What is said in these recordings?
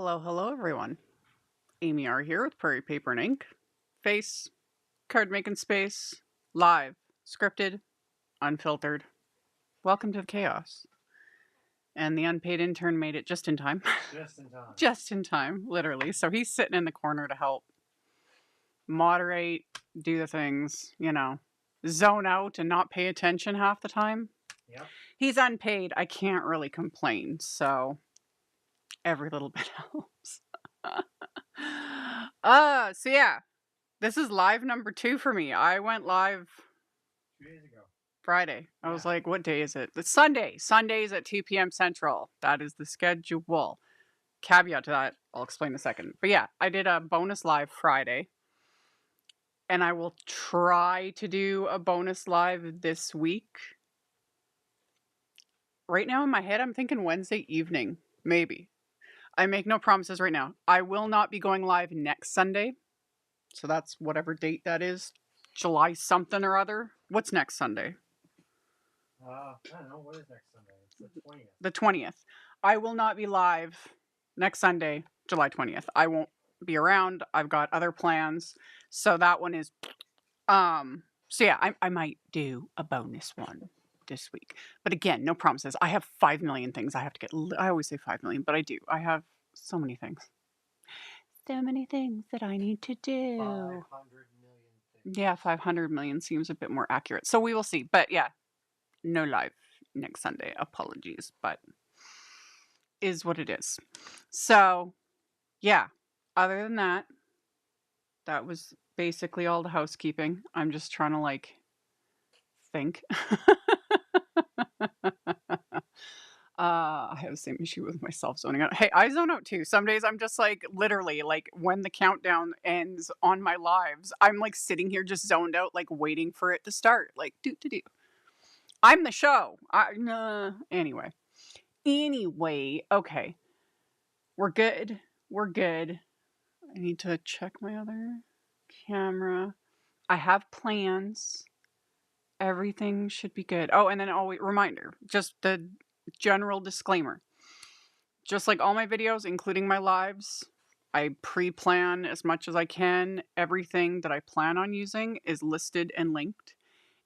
Hello everyone. AmyR here with Prairie Paper and Ink. Face, card making space, live, scripted, unfiltered. Welcome to the chaos. And the unpaid intern made it just in time. Just in time. Just in time, literally. So he's sitting in the corner to help moderate, do the things, zone out and not pay attention half the time. Yep. He's unpaid. I can't really complain. So every little bit helps. So yeah, this is live number 2 for me. I went live 2 days ago. Friday. I was like, what day is it? It's Sunday. Sundays at 2 p.m. Central. That is the schedule. Caveat to that, I'll explain in a second. But yeah, I did a bonus live Friday. And I will try to do a bonus live this week. Right now in my head, I'm thinking Wednesday evening, maybe. I make no promises right now. I will not be going live next Sunday. So that's whatever date that is. July something or other. What's next Sunday? I don't know. What is next Sunday? It's the 20th. The 20th. I will not be live next Sunday, July 20th. I won't be around. I've got other plans. So that one is... So yeah, I might do a bonus one this week. But again, no promises. I have 5 million things I have to get. I always say 5 million, but I do. I have so many things. So many things that I need to do. 500 million things. Yeah, 500 million seems a bit more accurate. So we will see. But yeah, no live next Sunday. Apologies, but is what it is. So yeah, other than that, that was basically all the housekeeping. I'm just trying to think. I have the same issue with myself zoning out. Hey, I zone out too. Some days I'm just literally when the countdown ends on my lives, I'm sitting here just zoned out, waiting for it to start. Do. I'm the show. Anyway, okay. We're good. I need to check my other camera. I have plans. Everything should be good. Oh, and then reminder, just the general disclaimer. Just like all my videos, including my lives, I pre-plan as much as I can. Everything that I plan on using is listed and linked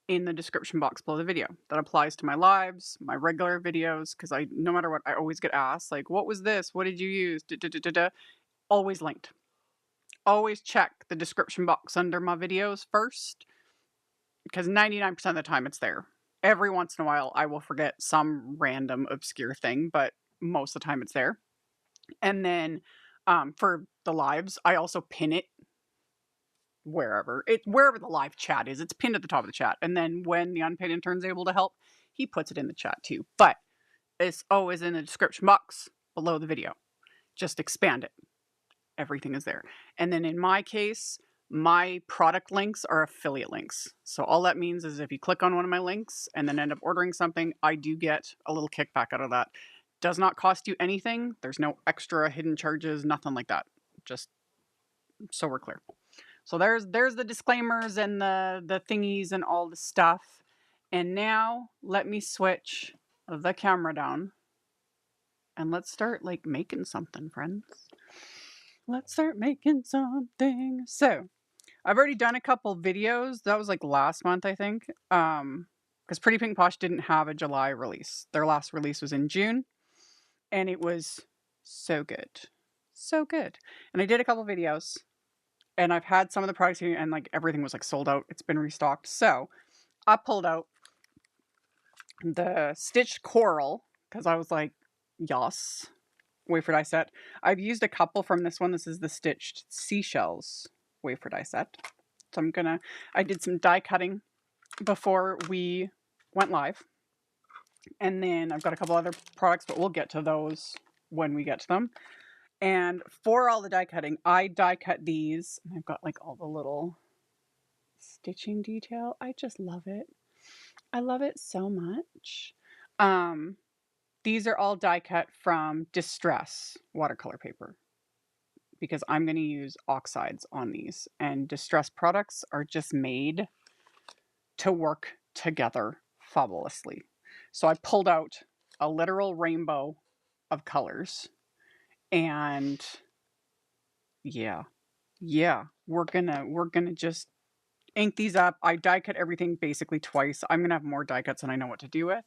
in the description box below the video. That applies to my lives, my regular videos, because no matter what, I always get asked, what was this? What did you use? Always linked. Always check the description box under my videos first, because 99% of the time it's there. Every once in a while, I will forget some random obscure thing, but most of the time it's there. And then for the lives, I also pin it wherever the live chat is. It's pinned at the top of the chat. And then when the unpaid intern's able to help, he puts it in the chat too. But it's always in the description box below the video. Just expand it. Everything is there. And then in my case, my product links are affiliate links. So all that means is if you click on one of my links and then end up ordering something, I do get a little kickback out of that. Does not cost you anything. There's no extra hidden charges, nothing like that. Just so we're clear. So there's the disclaimers and the thingies and all the stuff. And now let me switch the camera down and let's start making something, friends. Let's start making something. So I've already done a couple videos. That was last month, I think. Because Pretty Pink Posh didn't have a July release. Their last release was in June. And it was so good. So good. And I did a couple videos. And I've had some of the products here and everything was sold out. It's been restocked. So I pulled out the stitched coral because I was like, yes. Wafer die set. I've used a couple from this one. This is the stitched seashells wafer die set. So I did some die cutting before we went live. And then I've got a couple other products, but we'll get to those when we get to them. And for all the die cutting, I die cut these. And I've got all the little stitching detail. I just love it. I love it so much. These are all die cut from Distress watercolor paper because I'm going to use oxides on these. And Distress products are just made to work together fabulously. So I pulled out a literal rainbow of colors And yeah, we're gonna just ink these up. I die cut everything basically twice. I'm gonna have more die cuts than I know what to do with.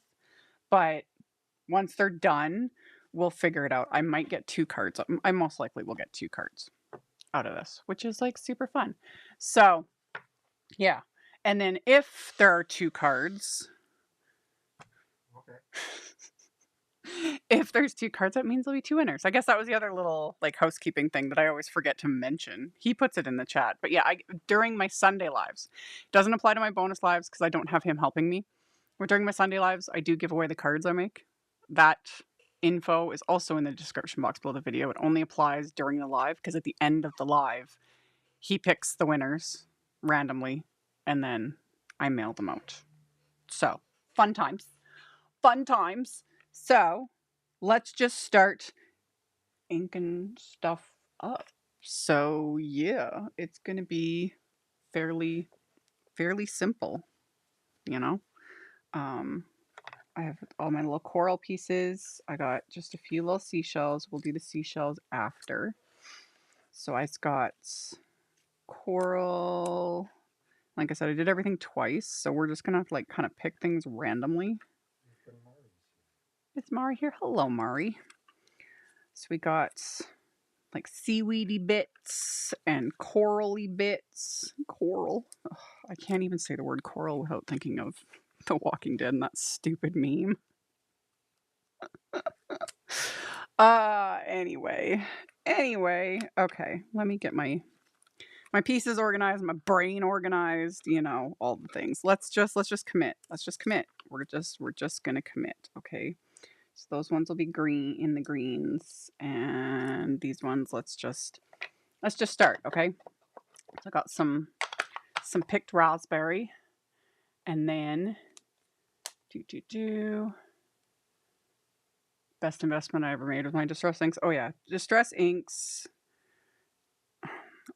But once they're done, we'll figure it out. I might get 2 cards. I most likely will get 2 cards out of this, which is like super fun. So yeah. And then if there are 2 cards, Okay. if there's 2 cards, that means there'll be 2 winners. I guess that was the other little like housekeeping thing that I always forget to mention. He puts it in the chat. But yeah, during my Sunday lives, doesn't apply to my bonus lives because I don't have him helping me. But during my Sunday lives, I do give away the cards I make. That info is also in the description box below the video. It only applies during the live because at the end of the live, he picks the winners randomly and then I mail them out. So, fun times. Fun times. So, let's just start inking stuff up. So, yeah, it's going to be fairly simple, you know? I have all my little coral pieces. I got just a few little seashells. We'll do the seashells after. So I've got coral. Like I said, I did everything twice. So we're just going to have to like kind of pick things randomly. It's Mari here. Hello, Mari. So we got like seaweedy bits and corally bits. Coral. Ugh, I can't even say the word coral without thinking of The Walking Dead and that stupid meme. Anyway, okay, let me get my pieces organized, my brain organized, you know, all the things. Let's just commit. We're just going to commit, okay? So those ones will be green in the greens and these ones let's just start, okay? So I got some picked raspberry and then best investment I ever made with my distress inks. Oh yeah, distress inks.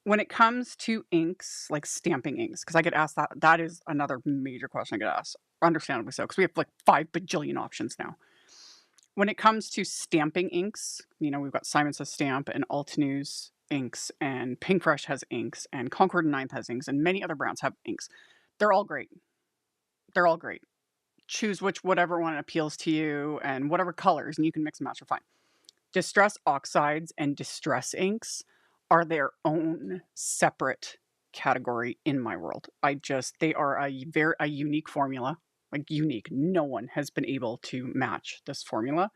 When it comes to inks, like stamping inks, because I get asked that is another major question I get asked, understandably so, because we have like 5 bajillion options now. When it comes to stamping inks, you know, we've got Simon Says Stamp and Altenews inks, and Pinkfresh has inks, and Concord and Ninth has inks, and many other brands have inks. They're all great. Choose whatever one appeals to you and whatever colors, and you can mix and match, are fine. Distress oxides and distress inks are their own separate category in my world. They are a unique formula, like unique. No one has been able to match this formula,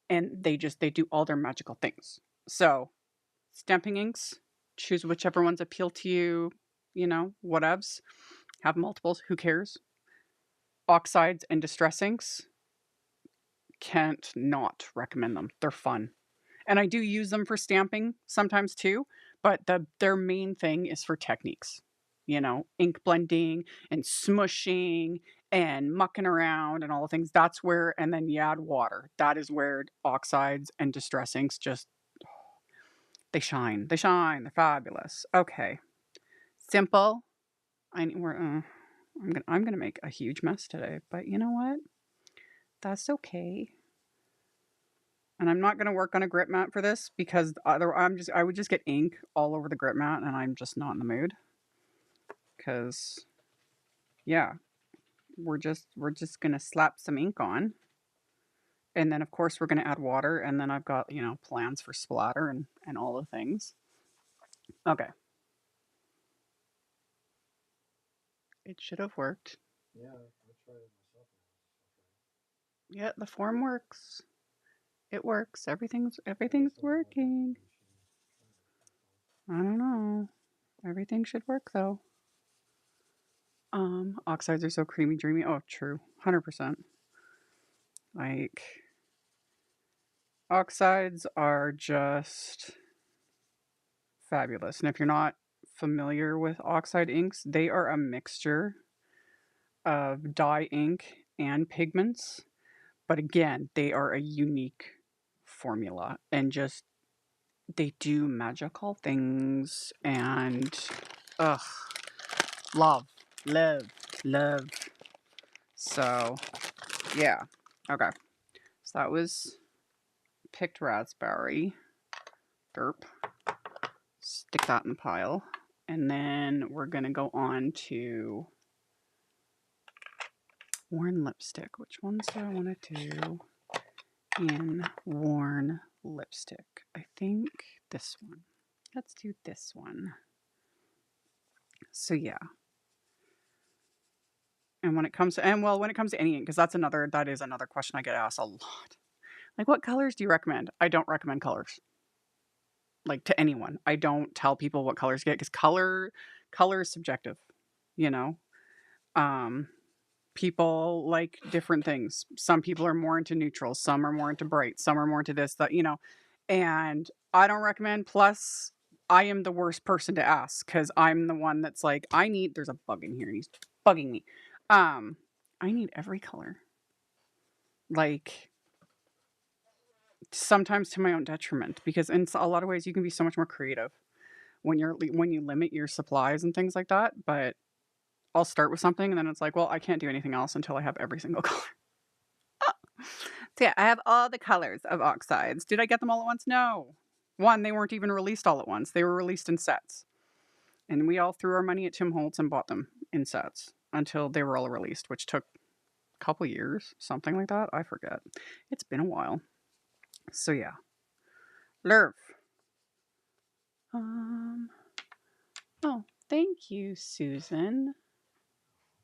and they do all their magical things. So, stamping inks, choose whichever ones appeal to you, you know, whatevs. Have multiples, who cares? Oxides and distress inks, can't not recommend them. They're fun. And I do use them for stamping sometimes too, but their main thing is for techniques. You know, ink blending and smushing and mucking around and all the things. That's where, and then you add water. That is where oxides and distress inks just, they shine. They're fabulous. Okay. Simple. I'm gonna make a huge mess today, but you know what? That's okay. And I'm not going to work on a grip mat for this because I would just get ink all over the grip mat and I'm just not in the mood. Cause yeah, we're just going to slap some ink on. And then of course we're going to add water. And then I've got, you know, plans for splatter and all the things. Okay. It should have worked. Yeah, I tried it myself. Yeah, the form works. It works. Everything's working. I don't know. Everything should work though. Oxides are so creamy, dreamy. Oh, true. 100%. Like, oxides are just fabulous. And if you're not familiar with oxide inks, they are a mixture of dye ink and pigments. But again, they are a unique formula and just they do magical things and ugh, love. So, yeah. Okay. So that was picked raspberry. Derp. Stick that in the pile. And then we're going to go on to worn lipstick. Which ones do I want to do in worn lipstick? I think this one. Let's do this one. So yeah. And when it comes to, when it comes to any ink, because that is another question I get asked a lot. Like, what colors do you recommend? I don't recommend colors. Like, to anyone. I don't tell people what colors to get, because color is subjective, you know? People like different things. Some people are more into neutrals, some are more into bright, some are more into this, that, and I don't recommend. Plus, I am the worst person to ask, because I'm the one that's like, there's a bug in here, he's bugging me. I need every color. Like, sometimes to my own detriment, because in a lot of ways you can be so much more creative when you limit your supplies and things like that. But I'll start with something and then it's like, well, I can't do anything else until I have every single color. So yeah, I have all the colors of Oxides. Did I get them all at once? No. One, they weren't even released all at once. They were released in sets. And we all threw our money at Tim Holtz and bought them in sets until they were all released, which took a couple years, something like that. I forget. It's been a while. So yeah. Lerv. Oh, thank you, Susan.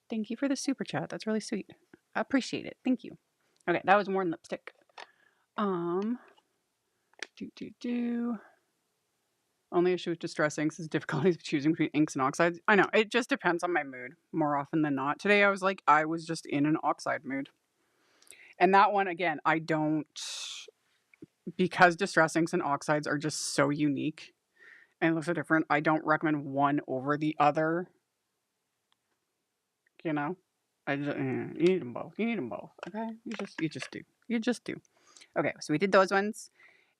Thank you for the super chat. That's really sweet. I appreciate it. Thank you. Okay, that was worn lipstick. Only issue with Distress inks is difficulties choosing between inks and oxides. I know, it just depends on my mood more often than not. Today I was just in an oxide mood. And that one, again, because Distress inks and oxides are just so unique and look so different, I don't recommend one over the other. I just, you need them both. You need them both. Okay, you just do. Okay, so we did those ones,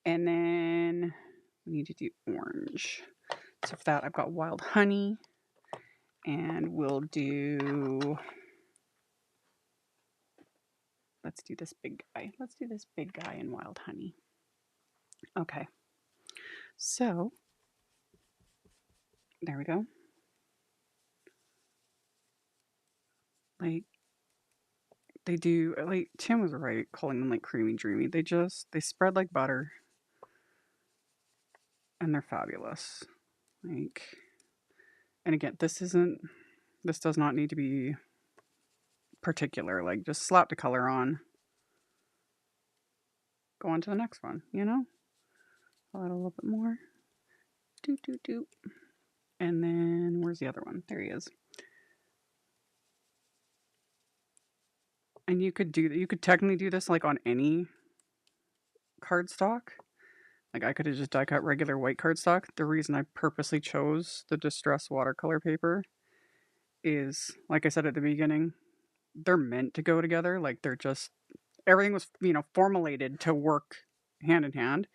and then we need to do orange. So for that, I've got Wild Honey, and we'll do. Let's do this big guy. Let's do this big guy in Wild Honey. Okay. So there we go. Like, they do, like, Tim was right calling them like creamy dreamy. They spread like butter. And they're fabulous. Like, and again, this does not need to be particular. Like, just slap the color on. Go on to the next one, I'll add a little bit more. Do. And then, where's the other one? There he is. And you could technically do this like on any cardstock. Like, I could have just die cut regular white cardstock. The reason I purposely chose the Distress watercolor paper is, like I said at the beginning, they're meant to go together. Like, they're just, everything was, formulated to work hand in hand.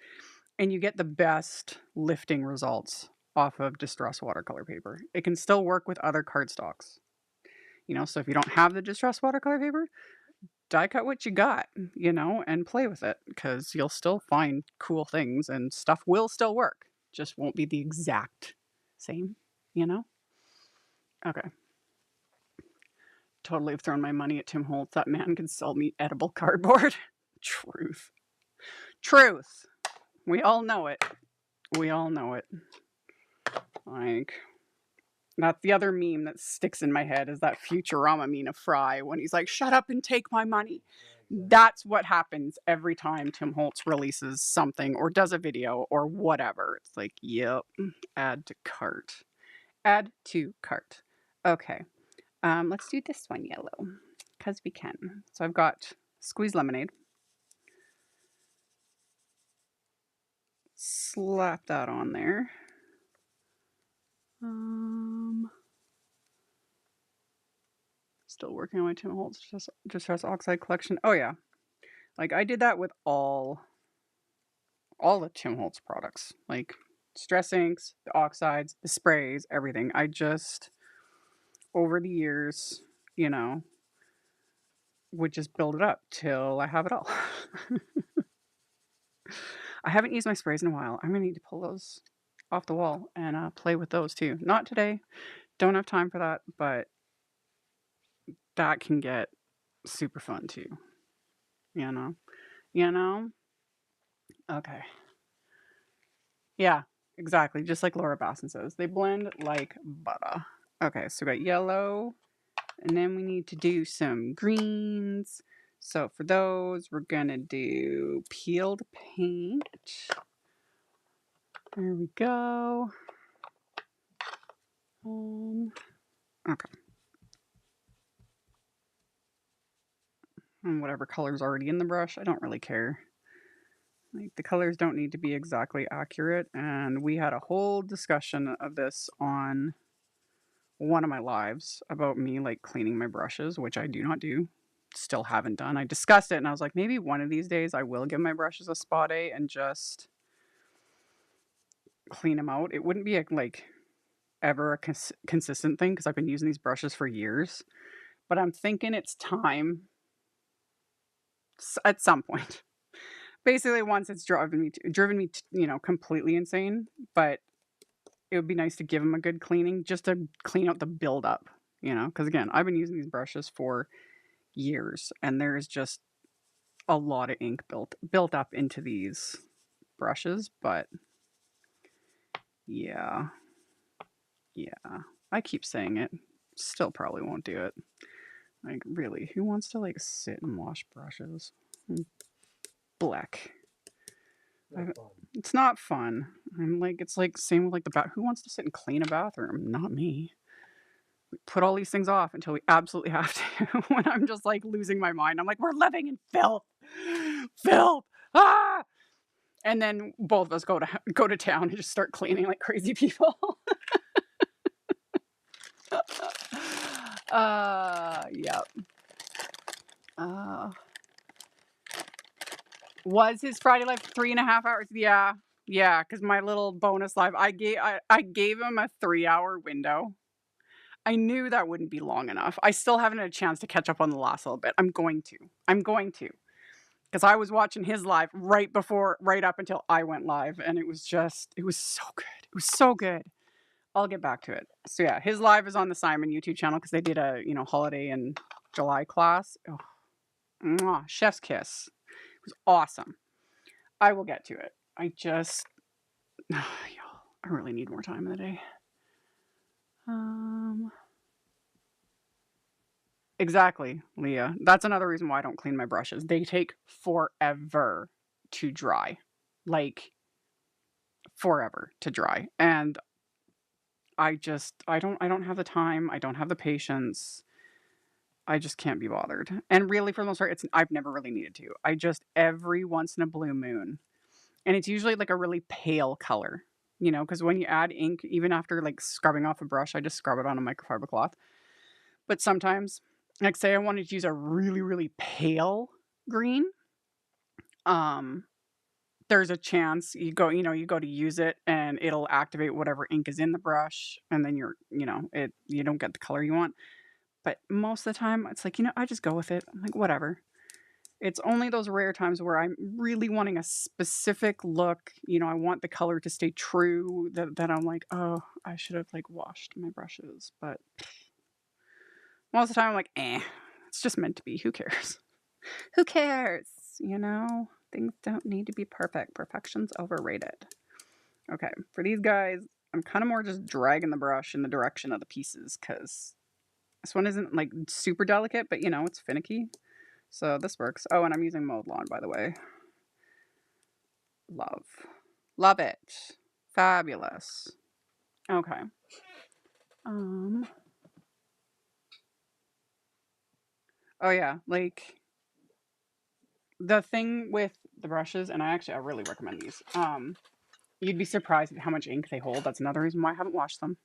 And you get the best lifting results off of Distress watercolor paper. It can still work with other cardstocks. So if you don't have the Distress watercolor paper, die cut what you got, and play with it, because you'll still find cool things and stuff will still work. Just won't be the exact same, Okay. Totally have thrown my money at Tim Holtz. That man can sell me edible cardboard. Truth. We all know it. Like, that's the other meme that sticks in my head, is that Futurama meme of Fry when he's like, shut up and take my money. That's what happens every time Tim Holtz releases something or does a video or whatever. It's like, yep, add to cart. Okay. Let's do this one yellow, because we can. So I've got Squeeze Lemonade. Slap that on there. Still working on my Tim Holtz Distress Oxide collection. Oh yeah, like, I did that with all the Tim Holtz products, like Stress inks, the oxides, the sprays, everything. I just, over the years, would just build it up till I have it all. I haven't used my sprays in a while. I'm gonna need to pull those off the wall and play with those too. Not today. Don't have time for that, but that can get super fun too. You know? You know? Okay. Yeah, exactly. Just like Laura Basson says, they blend like butter. Okay, so we got yellow, and then we need to do some greens. So for those, we're gonna do peeled paint. There we go. Okay. And whatever color's already in the brush, I don't really care. Like, the colors don't need to be exactly accurate. And we had a whole discussion of this on one of my lives about me like cleaning my brushes, which I do not do. Still haven't done. I discussed it and I was like, maybe one of these days I will give my brushes a spa day and just clean them out. It wouldn't be like ever a consistent thing because I've been using these brushes for years. But I'm thinking it's time at some point. Basically, once it's driven me, completely insane. But it would be nice to give them a good cleaning just to clean out the buildup, because again, I've been using these brushes for years and there is just a lot of ink built up into these brushes. But yeah, I keep saying it, still probably won't do it. Like, really, who wants to like sit and wash brushes? Black. It's not fun. I'm like, it's like same with like the bath. Who wants to sit and clean a bathroom? Not me. We put all these things off until we absolutely have to. When I'm just like losing my mind, I'm like, we're living in filth, filth. Ah! And then both of us go to town and just start cleaning like crazy people. Yep. Was his Friday live 3.5 hours? Yeah, because my little bonus live, I gave him a 3-hour window. I knew that wouldn't be long enough. I still haven't had a chance to catch up on the last little bit. I'm going to. Because I was watching his live right up until I went live, and it was so good. It was so good. I'll get back to it. So yeah, his live is on the Simon YouTube channel because they did a holiday in July class. Oh, mwah, chef's kiss. It was awesome. I will get to it. Y'all, I really need more time in the day. Exactly, Leah. That's another reason why I don't clean my brushes. They take forever to dry. Like, forever to dry. And I don't have the time. I don't have the patience. I just can't be bothered. And really, for the most part, I've never really needed to. I just, every once in a blue moon, and it's usually like a really pale color, because when you add ink, even after like scrubbing off a brush, I just scrub it on a microfiber cloth. But sometimes, like, say I wanted to use a really, really pale green, there's a chance you go to use it and it'll activate whatever ink is in the brush, and then you don't get the color you want. But most of the time, it's like, I just go with it. I'm like, whatever. It's only those rare times where I'm really wanting a specific look. I want the color to stay true. That I'm like, oh, I should have like washed my brushes. But most of the time, I'm like, it's just meant to be. Who cares? Who cares? Things don't need to be perfect. Perfection's overrated. Okay, for these guys, I'm kind of more just dragging the brush in the direction of the pieces because this one isn't like super delicate, but it's finicky. So this works. Oh, and I'm using Mowed lawn, by the way. Love it. Fabulous. Okay. Oh yeah, like the thing with the brushes, and I really recommend these. You'd be surprised at how much ink they hold. That's another reason why I haven't washed them.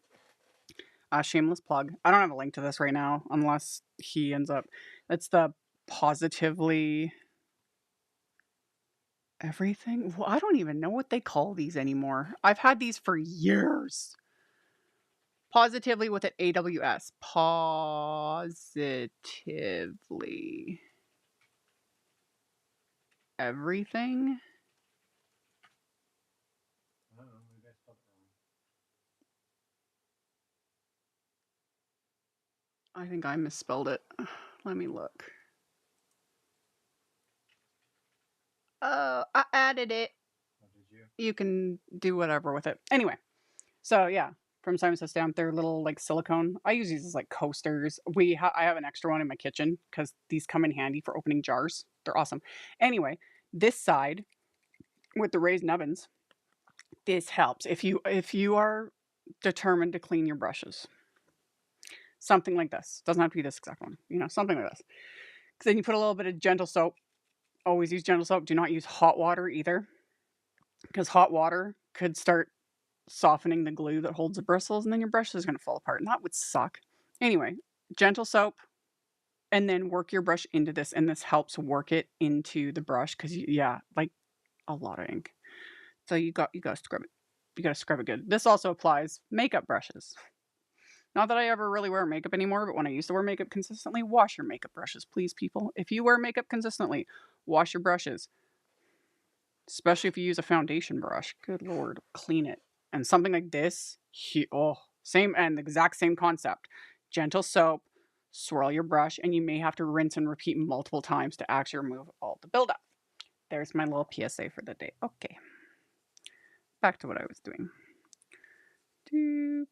Shameless plug. I don't have a link to this right now unless he ends up. It's the Positively Everything. Well, I don't even know what they call these anymore. I've had these for years. Positively with an AWS. Positively Everything. I think I misspelled it. Let me look. I added it. Oh, did you? You can do whatever with it. Anyway, so yeah, from Simon Says Stamp, they're little like silicone. I use these as like coasters. I have an extra one in my kitchen because these come in handy for opening jars. They're awesome. Anyway, this side with the raised nubbins, this helps if you are determined to clean your brushes. Something like this. Doesn't have to be this exact one. You know, something like this. Because then you put a little bit of gentle soap. Always use gentle soap. Do not use hot water either. Because hot water could start softening the glue that holds the bristles, and then your brush is going to fall apart, and that would suck. Anyway, gentle soap, and then work your brush into this, and this helps work it into the brush because yeah, like a lot of ink. So you got to scrub it. You got to scrub it good. This also applies makeup brushes. Not that I ever really wear makeup anymore, but when I used to wear makeup consistently, wash your makeup brushes, please, people. If you wear makeup consistently, wash your brushes. Especially if you use a foundation brush. Good lord, clean it. And something like this, same and exact same concept. Gentle soap, swirl your brush, and you may have to rinse and repeat multiple times to actually remove all the buildup. There's my little PSA for the day. Okay. Back to what I was doing. Doop.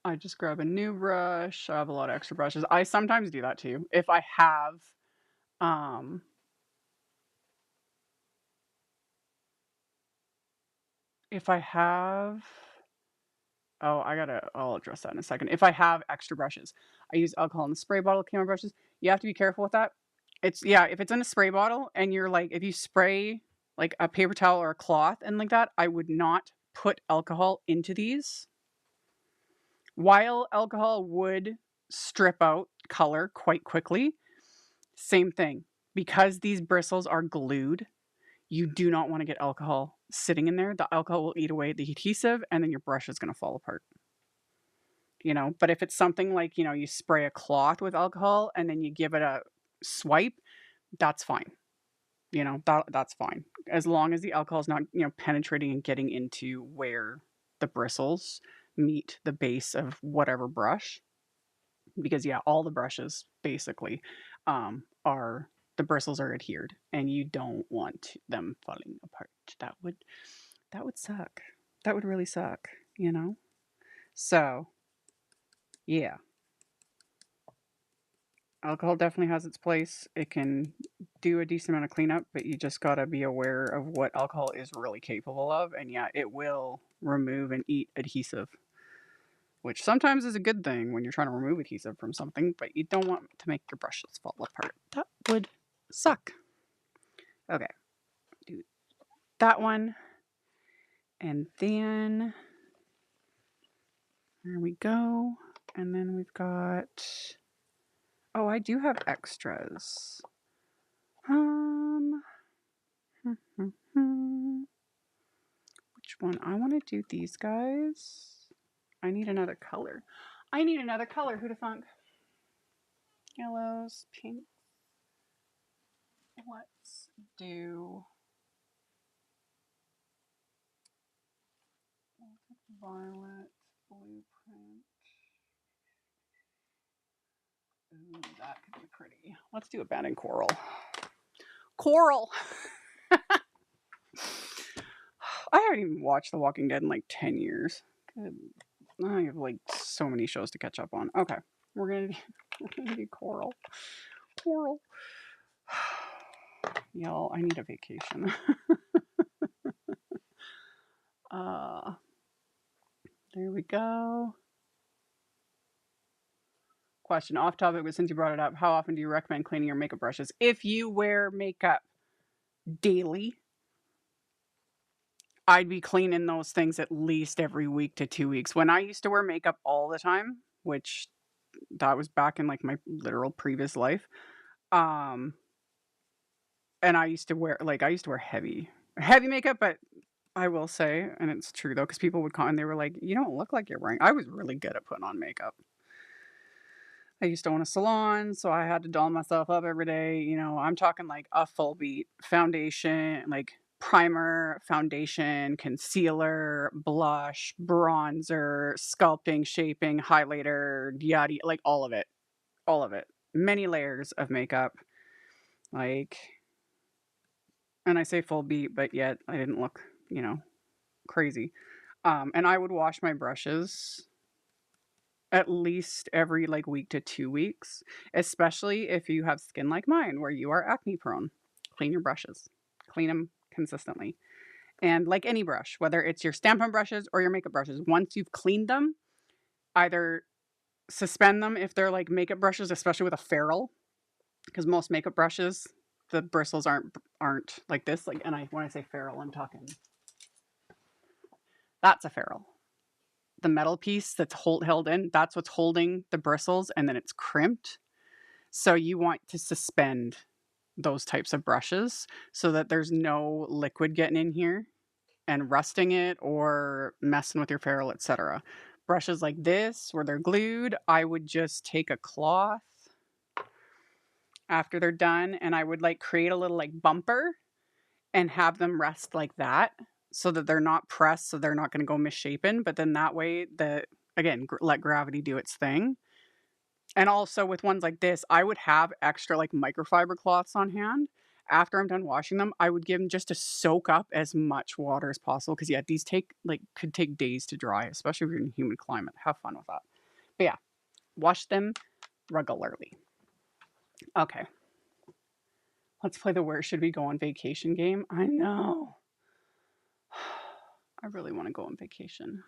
I just grab a new brush. I have a lot of extra brushes. I sometimes do that too. If I have if I have I'll address that in a second. If I have extra brushes, I use alcohol in the spray bottle camera brushes. You have to be careful with that. If it's in a spray bottle and you're like, if you spray like a paper towel or a cloth and like that, I would not put alcohol into these. While alcohol would strip out color quite quickly, same thing. Because these bristles are glued, you do not want to get alcohol sitting in there. The alcohol will eat away the adhesive and then your brush is going to fall apart. But if it's something like, you spray a cloth with alcohol and then you give it a swipe, that's fine. That's fine. As long as the alcohol is not, penetrating and getting into where the bristles meet the base of whatever brush. Because yeah, all the brushes basically are the bristles are adhered and you don't want them falling apart. That would suck. That would really suck, So, yeah. Alcohol definitely has its place. It can do a decent amount of cleanup, but you just got to be aware of what alcohol is really capable of. And yeah, it will remove and eat adhesive, which sometimes is a good thing when you're trying to remove adhesive from something, but you don't want to make your brushes fall apart. That would suck. Okay, do that one. And then there we go. And then we've got, oh, I do have extras. Which one? I want to do these guys. I need another color. Who'da thunk? Yellows, pink. Let's do violet, blueprint. Ooh, that could be pretty. Let's do a band in coral. Coral! I haven't even watched The Walking Dead in like 10 years. Good. I have like so many shows to catch up on. Okay, we're gonna do coral. Coral. Y'all, I need a vacation. There we go. Question off topic, but since you brought it up, how often do you recommend cleaning your makeup brushes? If you wear makeup daily, I'd be cleaning those things at least every week to 2 weeks. When I used to wear makeup all the time, which that was back in like my literal previous life, and I used to wear heavy makeup, but I will say, and it's true though, because people would call and they were like, "You don't look like you're wearing." I was really good at putting on makeup. I used to own a salon, so I had to doll myself up every day. You know, I'm talking like a full beat foundation, like primer, foundation, concealer, blush, bronzer, sculpting, shaping, highlighter, yada, like all of it. All of it. Many layers of makeup. Like, and I say full beat, but yet I didn't look, you know, crazy. And I would wash my brushes at least every like week to 2 weeks, especially if you have skin like mine where you are acne prone. Clean your brushes, clean them consistently. And like any brush, whether it's your Stampin' brushes or your makeup brushes, once you've cleaned them, either suspend them if they're like makeup brushes, especially with a ferrule, because most makeup brushes, the bristles aren't like this. Like, and when I say ferrule, I'm talking that's a ferrule. The metal piece that's held in, that's what's holding the bristles, and then it's crimped. So you want to suspend those types of brushes so that there's no liquid getting in here and rusting it or messing with your ferrule, etc. Brushes like this, where they're glued, I would just take a cloth after they're done and I would like create a little like bumper and have them rest like that so that they're not pressed, so they're not going to go misshapen. But then that way, let gravity do its thing. And also with ones like this, I would have extra like microfiber cloths on hand. After I'm done washing them, I would give them just to soak up as much water as possible. Because yeah, these could take days to dry, especially if you're in a humid climate. Have fun with that. But yeah, wash them regularly. Okay. Let's play the where should we go on vacation game. I know. I really want to go on vacation.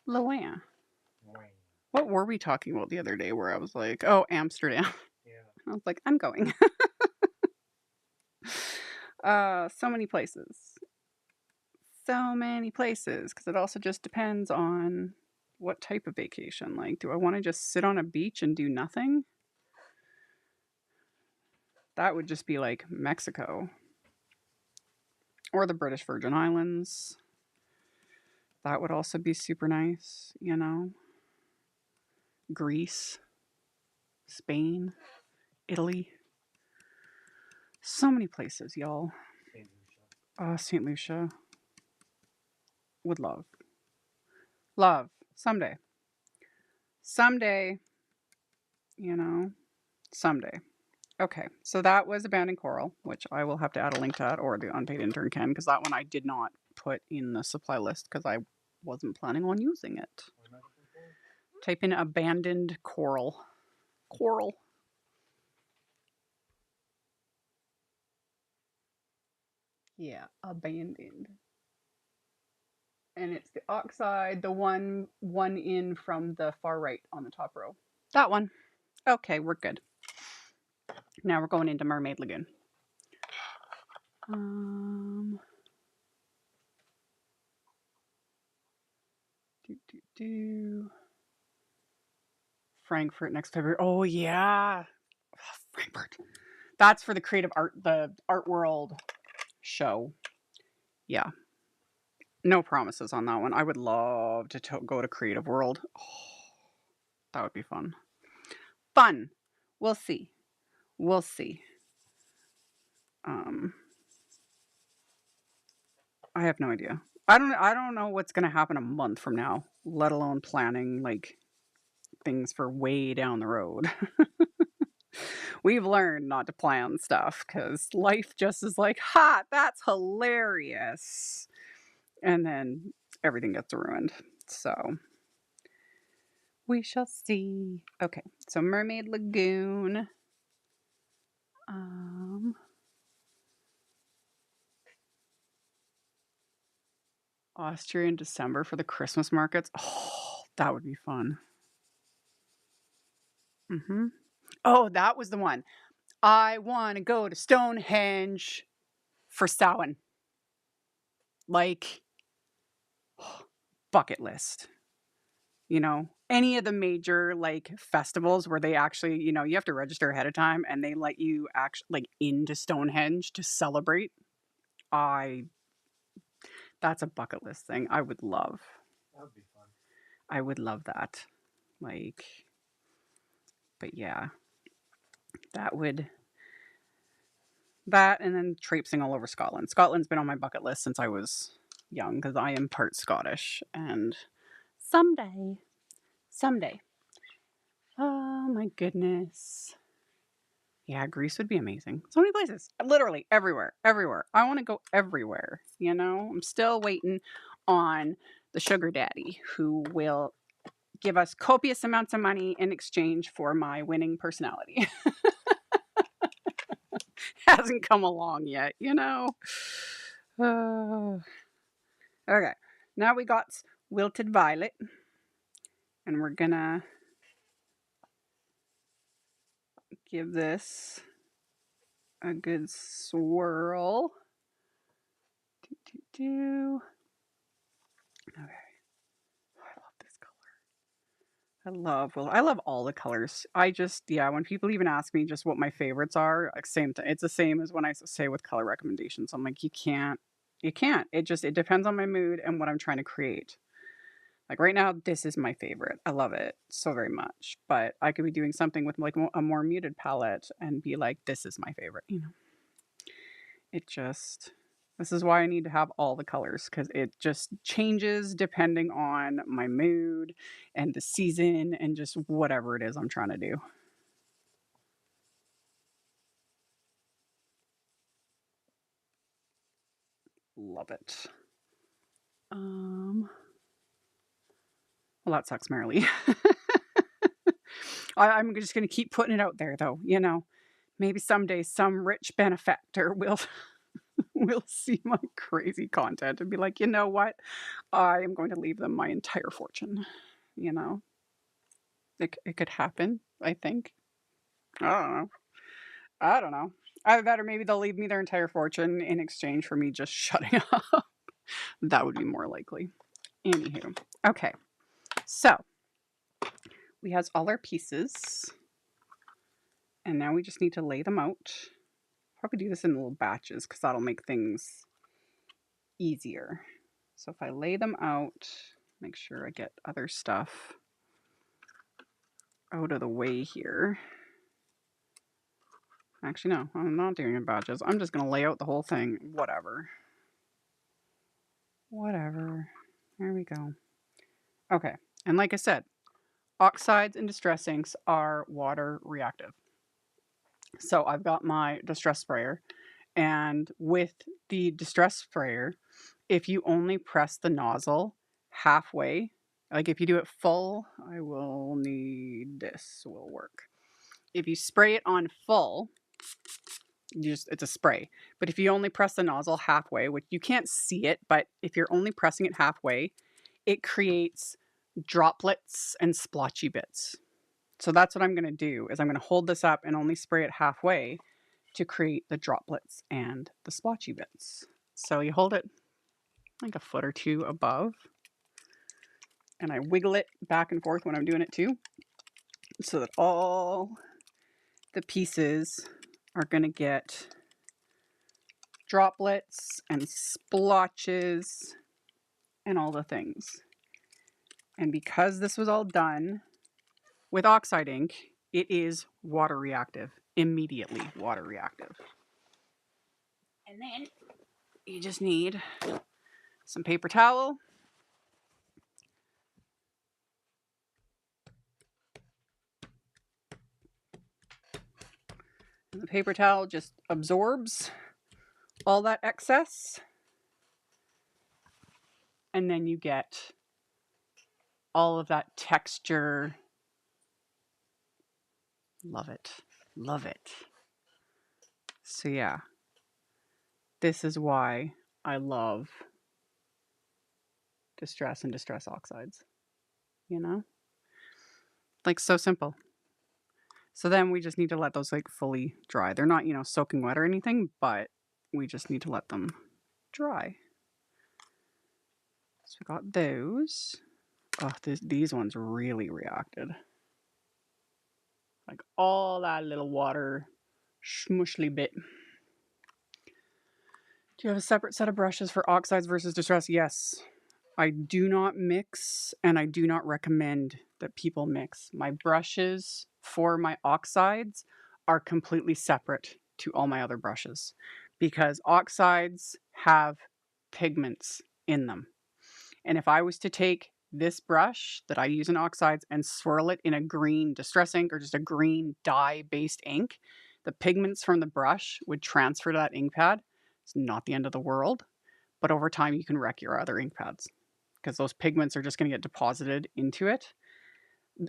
Luann. What were we talking about the other day where I was like, oh, Amsterdam. Yeah. I was like, I'm going. So many places. So many places. Because it also just depends on what type of vacation. Like, do I want to just sit on a beach and do nothing? That would just be like Mexico. Or the British Virgin Islands. That would also be super nice, you know? Greece. Spain. Italy. So many places, y'all. St. Lucia. Would love. Love. Someday. Someday. You know? Someday. Okay, so that was Abandoned Coral, which I will have to add a link to that, or the unpaid intern can, because that one I did not put in the supply list because I wasn't planning on using it. Type in Abandoned Coral. Coral. Yeah, Abandoned. And it's the Oxide, the one in from the far right on the top row. That one. Okay, we're good. Now we're going into Mermaid Lagoon. Frankfurt next February. Oh yeah, Frankfurt. That's for the creative art, the Art World show. Yeah, no promises on that one. I would love to go to Creative World. Oh, that would be fun. Fun. We'll see. We'll see. I have no idea. I don't know what's going to happen a month from now, let alone planning like things for way down the road. We've learned not to plan stuff because life just is like, ha, that's hilarious. And then everything gets ruined. So we shall see. Okay, so Mermaid Lagoon. Austria in December for the Christmas markets. Oh, that would be fun. Oh, that was the one. I want to go to Stonehenge for Samhain. Like, bucket list. You know, any of the major like festivals where they actually, you know, you have to register ahead of time and they let you actually like into Stonehenge to celebrate. That's a bucket list thing I would love. That would be fun. I would love that. Like, But yeah, that and then traipsing all over Scotland. Scotland's been on my bucket list since I was young because I am part Scottish, and someday. Oh my goodness. Yeah, Greece would be amazing. So many places. Literally everywhere. I want to go everywhere, you know? I'm still waiting on the sugar daddy who will give us copious amounts of money in exchange for my winning personality. Hasn't come along yet, you know? Okay. Now we got Wilted Violet. And we're gonna give this a good swirl. Okay. I love this color. I love all the colors. When people even ask me just what my favorites are, like same thing. It's the same as when I say with color recommendations. I'm like, you can't. It depends on my mood and what I'm trying to create. Like right now, this is my favorite. I love it so very much. But I could be doing something with like a more muted palette and be like, this is my favorite. You know, this is why I need to have all the colors because it just changes depending on my mood and the season and just whatever it is I'm trying to do. Love it. Well, that sucks, Marilee. I'm just going to keep putting it out there, though. You know, maybe someday some rich benefactor will see my crazy content and be like, you know what? I am going to leave them my entire fortune. You know, it could happen. I think. I don't know. Either that or maybe they'll leave me their entire fortune in exchange for me just shutting up. That would be more likely. Anywho, okay. So we has all our pieces. And now we just need to lay them out. Probably do this in little batches because that'll make things easier. So if I lay them out, make sure I get other stuff out of the way here. Actually, no, I'm not doing it in batches. I'm just going to lay out the whole thing. Whatever. There we go. Okay. And like I said, oxides and distress inks are water reactive. So I've got my distress sprayer. And with the distress sprayer, if you only press the nozzle halfway, like if you do it full, I will need this will work. If you spray it on full, it's a spray. But if you only press the nozzle halfway, which you can't see it, but if you're only pressing it halfway, it creates droplets and splotchy bits. So that's what I'm going to do is I'm going to hold this up and only spray it halfway to create the droplets and the splotchy bits. So you hold it like a foot or two above and I wiggle it back and forth when I'm doing it too so that all the pieces are going to get droplets and splotches and all the things. And because this was all done with Oxide ink, it is water reactive, immediately water reactive. And then you just need some paper towel. And the paper towel just absorbs all that excess. And then you get all of that texture. Love it. Love it. So yeah, this is why I love distress and distress oxides. You know? Like so simple. So then we just need to let those like fully dry. They're not, soaking wet or anything, but we just need to let them dry. So we got those. Oh, these ones really reacted. Like all that little water smushly bit. Do you have a separate set of brushes for oxides versus distress? Yes, I do not mix, and I do not recommend that people mix. My brushes for my oxides are completely separate to all my other brushes because oxides have pigments in them. And if I was to take this brush that I use in oxides and swirl it in a green distress ink or just a green dye-based ink, the pigments from the brush would transfer to that ink pad. It's not the end of the world, but over time you can wreck your other ink pads because those pigments are just going to get deposited into it.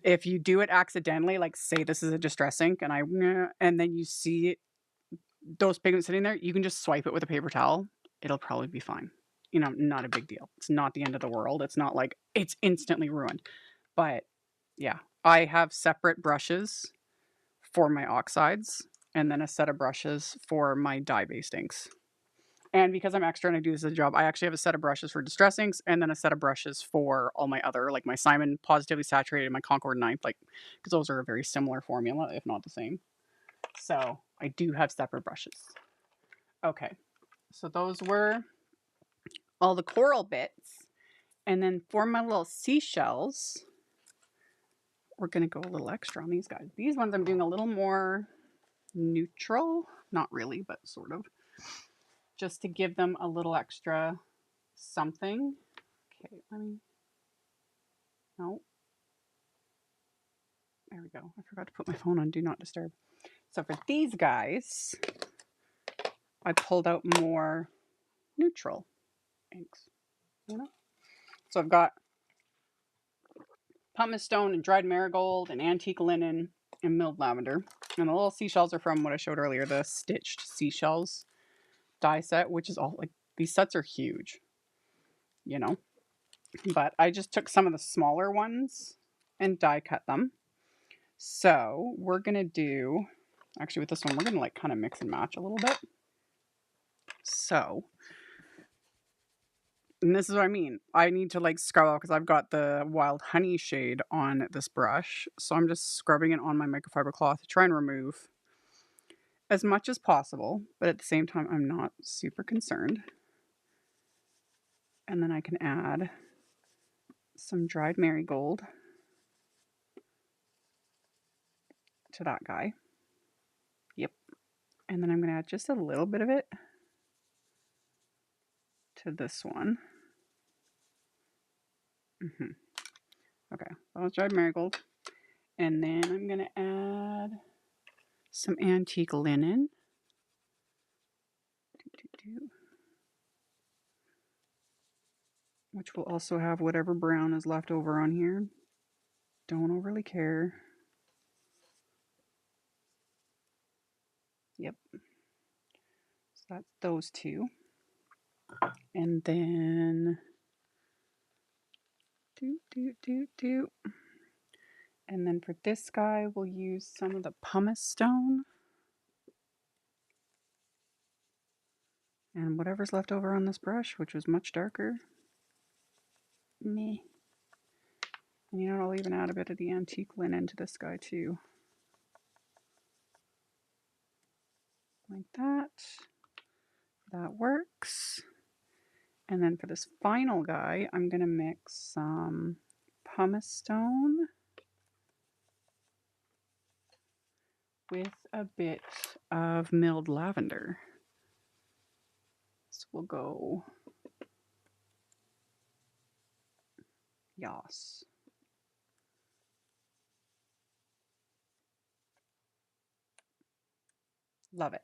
If you do it accidentally, like say this is a distress ink and then you see those pigments sitting there, you can just swipe it with a paper towel. It'll probably be fine. You know, not a big deal. It's not the end of the world. It's not like it's instantly ruined. But yeah, I have separate brushes for my oxides and then a set of brushes for my dye-based inks. And because I'm extra and I do this as a job, I actually have a set of brushes for distress inks and then a set of brushes for all my other, like my Simon Positively Saturated, my Concord Ninth, like, because those are a very similar formula, if not the same. So I do have separate brushes. Okay, so those were all the coral bits. And then for my little seashells, we're going to go a little extra on these guys. These ones I'm doing a little more neutral. Not really, but sort of. Just to give them a little extra something. Okay, let me... No. There we go. I forgot to put my phone on Do Not Disturb. So for these guys, I pulled out more neutral inks. You know? So I've got pumice stone and dried marigold and antique linen and milled lavender. And the little seashells are from what I showed earlier, the stitched seashells die set, which is all like, these sets are huge, you know. But I just took some of the smaller ones and die cut them. So we're going to do, actually with this one, we're going to like kind of mix and match a little bit. So, and this is what I mean. I need to like scrub off because I've got the wild honey shade on this brush. So I'm just scrubbing it on my microfiber cloth to try and remove as much as possible. But at the same time, I'm not super concerned. And then I can add some dried marigold to that guy. Yep. And then I'm going to add just a little bit of it to this one. Okay, that was dried marigold. And then I'm going to add some antique linen. Which will also have whatever brown is left over on here. Don't overly care. Yep. So that's those two. And then and then for this guy, we'll use some of the pumice stone. And whatever's left over on this brush, which was much darker. Meh. And you know, I'll even add a bit of the antique linen to this guy too. Like that. That works. And then for this final guy, I'm going to mix some pumice stone with a bit of milled lavender. So we'll go, yas. Love it.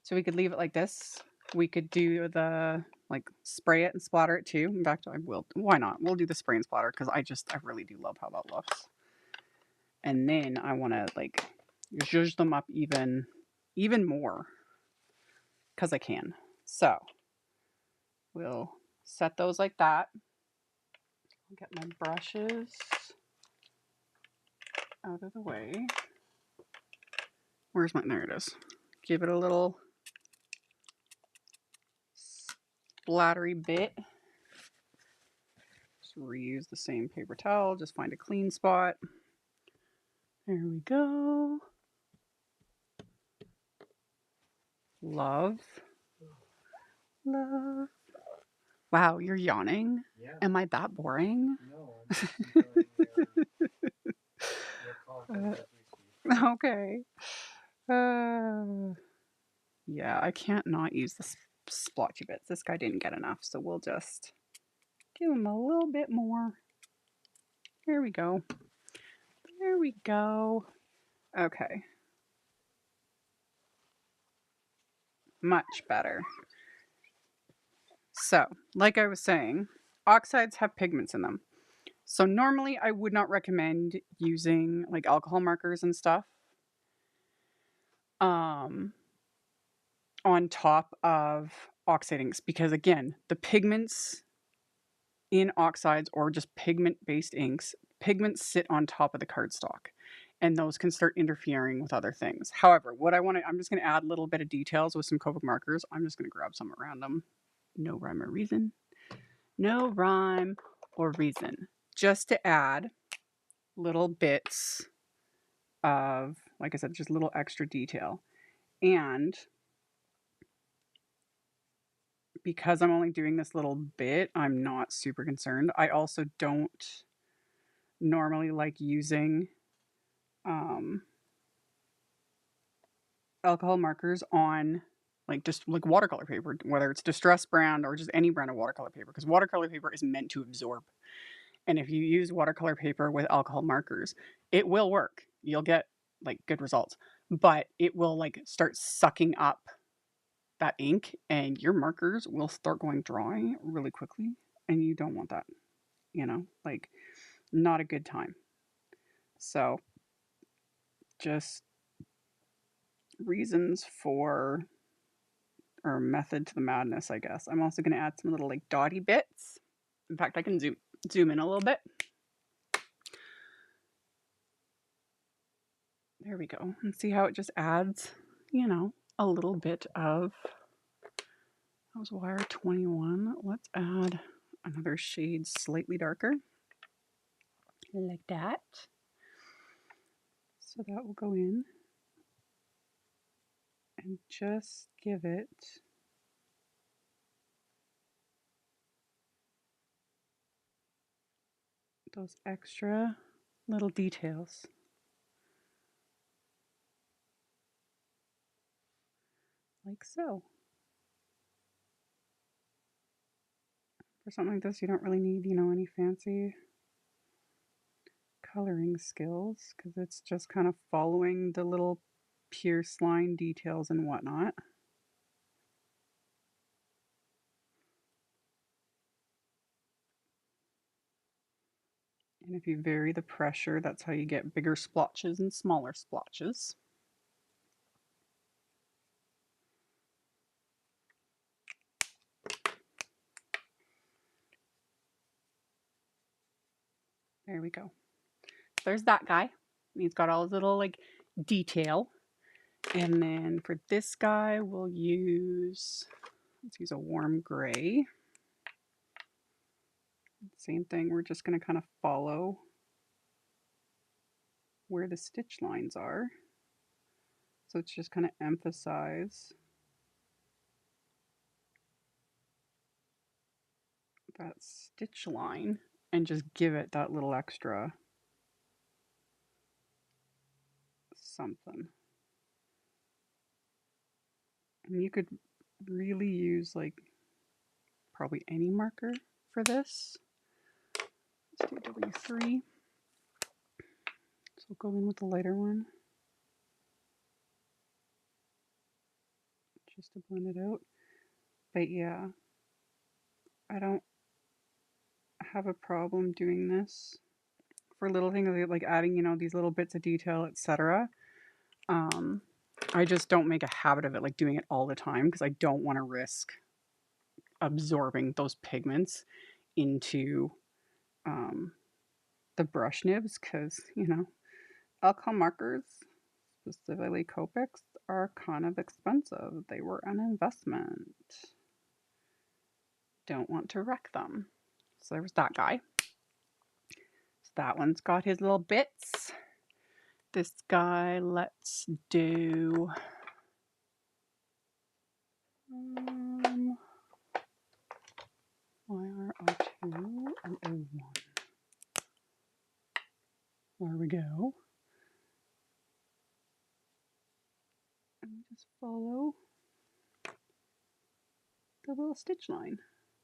So we could leave it like this. We could do the, like, spray it and splatter it too. In fact, I will. Why not? We'll do the spray and splatter because I really do love how that looks. And then I want to, like, zhuzh them up even more because I can. So we'll set those like that. I'll get my brushes out of the way. Where's my, there it is. Give it a little splattery bit. Just reuse the same paper towel, just find a clean spot. There we go. Love. Love. Wow, you're yawning? Yeah. Am I that boring? No, I'm just enjoying your content as we speak. Okay. Yeah, I can't not use the splotchy bits. This guy didn't get enough, so we'll just give him a little bit more. There we go. There we go. Okay. Much better. So, like I was saying, oxides have pigments in them. So normally I would not recommend using like alcohol markers and stuff on top of oxide inks because again, the pigments in oxides or just pigment-based inks, pigments sit on top of the cardstock and those can start interfering with other things. However, what I'm just going to add a little bit of details with some Copic markers. I'm just going to grab some at random. No rhyme or reason. No rhyme or reason. Just to add little bits of, like I said, just little extra detail. And because I'm only doing this little bit, I'm not super concerned. I also don't normally like using alcohol markers on like just like watercolor paper, whether it's Distress brand or just any brand of watercolor paper, because watercolor paper is meant to absorb. And if you use watercolor paper with alcohol markers, it will work. You'll get like good results, but it will like start sucking up that ink and your markers will start going dry really quickly. And you don't want that, like not a good time. So just reasons for or method to the madness, I guess. I'm also going to add some little like dotty bits. In fact, I can zoom in a little bit. There we go. And see how it just adds, a little bit of, that was wire 21. Let's add another shade slightly darker. Like that. So that will go in. And just give it those extra little details. Like so. For something like this, you don't really need, any fancy coloring skills because it's just kind of following the little pierce line details and whatnot. And if you vary the pressure, that's how you get bigger splotches and smaller splotches. There we go. There's that guy. He's got all his little like detail. And then for this guy, let's use a warm gray. Same thing, we're just going to kind of follow where the stitch lines are. So it's just kind of emphasize that stitch line and just give it that little extra something. And you could really use like probably any marker for this. Let's do W3. So we'll go in with the lighter one. Just to blend it out. But yeah, I don't have a problem doing this for little things like adding, these little bits of detail, etc. I just don't make a habit of it, like doing it all the time, because I don't want to risk absorbing those pigments into the brush nibs, because, alcohol markers, specifically Copics, are kind of expensive. They were an investment. Don't want to wreck them. So there was that guy. So that one's got his little bits. This guy, let's do just follow the little stitch line.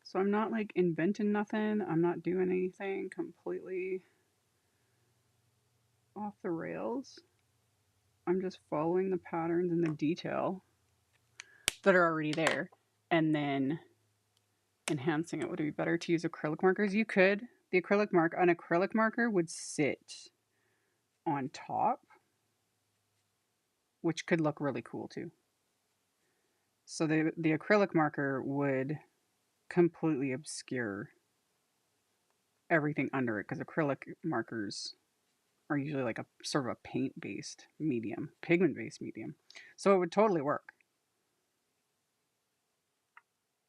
So I'm not like inventing nothing. I'm not doing anything completely off the rails. I'm just following the patterns and the detail that are already there, and then enhancing it. Would it be better to use acrylic markers? You could. An acrylic marker would sit on top, which could look really cool too. So the acrylic marker would completely obscure everything under it, because acrylic markers are usually like a sort of a paint-based medium, pigment-based medium. So it would totally work.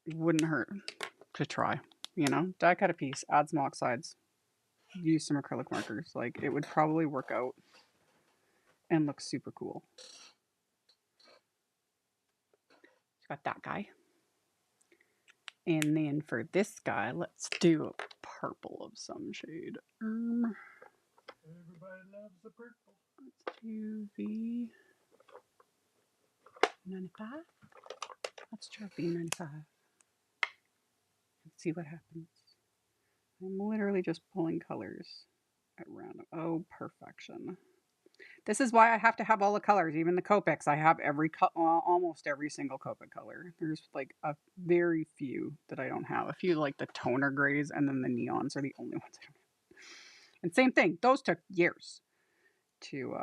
It wouldn't hurt to try, you know? Die cut a piece, add some oxides, use some acrylic markers. Like, it would probably work out and look super cool. Got that guy. And then for this guy, let's do a purple of some shade. Everybody loves the purple. Let's do V95. Let's try V95. Let's see what happens. I'm literally just pulling colors at random. Oh, perfection. This is why I have to have all the colors, even the Copics. I have almost every single Copic color. There's like a very few that I don't have. A few like the toner grays, and then the neons are the only ones I don't have. And same thing, those took years to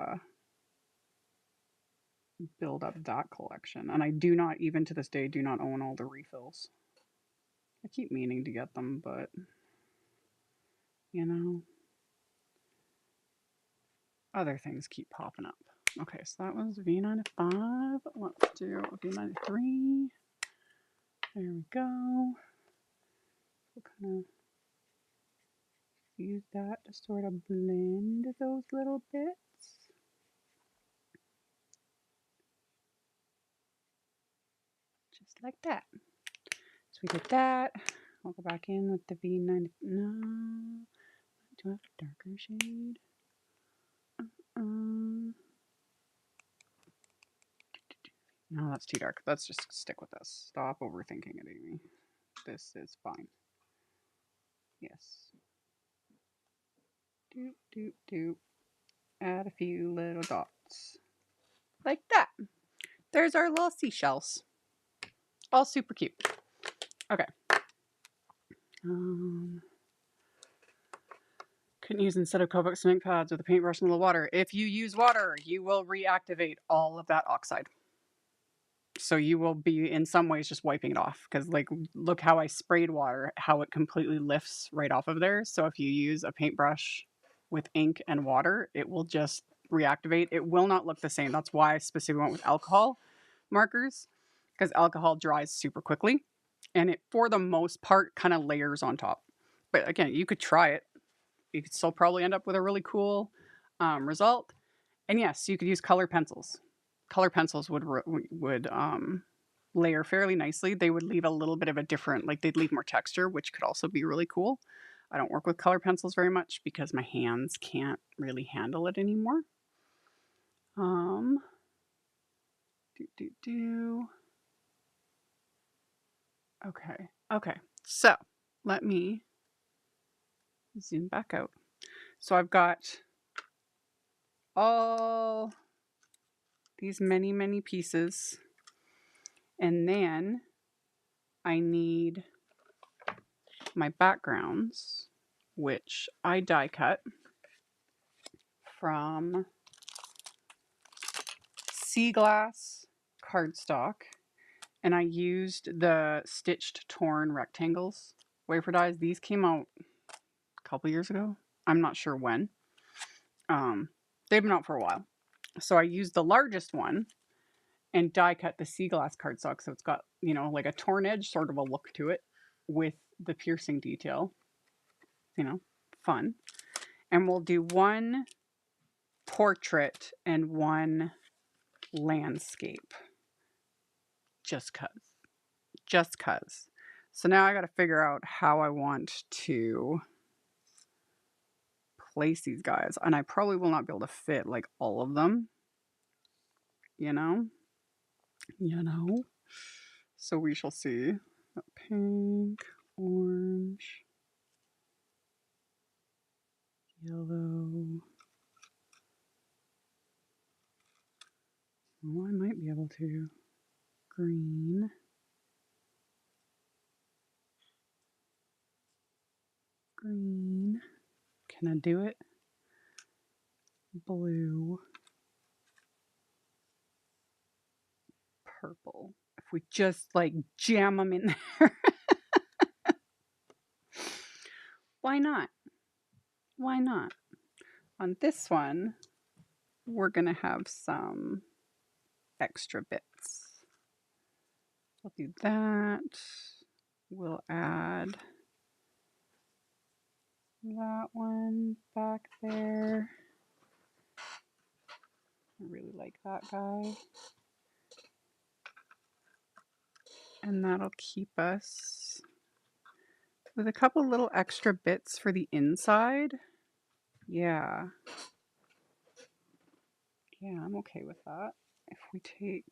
build up that collection. And I do not, even to this day, do not own all the refills. I keep meaning to get them, but you know, other things keep popping up. Okay, so that was V95. Let's do V93. There we go. We'll kind of use that to sort of blend those little bits. Just like that. So we did that. I'll go back in with the V90. No. Do I have a darker shade? No, that's too dark. Let's just stick with this. Stop overthinking it, Amy. This is fine. Yes. Doop, doop, doop. Add a few little dots. Like that. There's our little seashells. All super cute. Okay. Couldn't use instead of Copic cement pads with a paintbrush and a little water. If you use water, you will reactivate all of that oxide. So you will be in some ways just wiping it off, because like look how I sprayed water, how it completely lifts right off of there. So if you use a paintbrush with ink and water, it will just reactivate. It will not look the same. That's why I specifically went with alcohol markers, because alcohol dries super quickly and it for the most part kind of layers on top. But again, you could try it. You could still probably end up with a really cool result. And yes, you could use color pencils. Color pencils would layer fairly nicely. They would leave a little bit of a different, like they'd leave more texture, which could also be really cool. I don't work with color pencils very much because my hands can't really handle it anymore. Okay. So let me zoom back out. So I've got all these many pieces, and then I need my backgrounds, which I die cut from sea glass cardstock, and I used the stitched torn rectangles wafer dies. These came out a couple years ago. I'm not sure when. They've been out for a while. So I used the largest one and die cut the sea glass cardstock, so it's got, you know, like a torn edge sort of a look to it with the piercing detail. You know, fun. And we'll do one portrait and one landscape. Just cuz. So now I got to figure out how I want to place these guys. And I probably will not be able to fit like all of them, you know? you know. So we shall see. Pink, orange, yellow. Oh, I might be able to. Green. Green. Can I do it? Blue. Purple. If we just like jam them in there. Why not? Why not? On this one, we're going to have some extra bits. We'll do that. We'll add that one back there. I really like that guy. And that'll keep us with a couple little extra bits for the inside. Yeah. Yeah, I'm okay with that. If we take,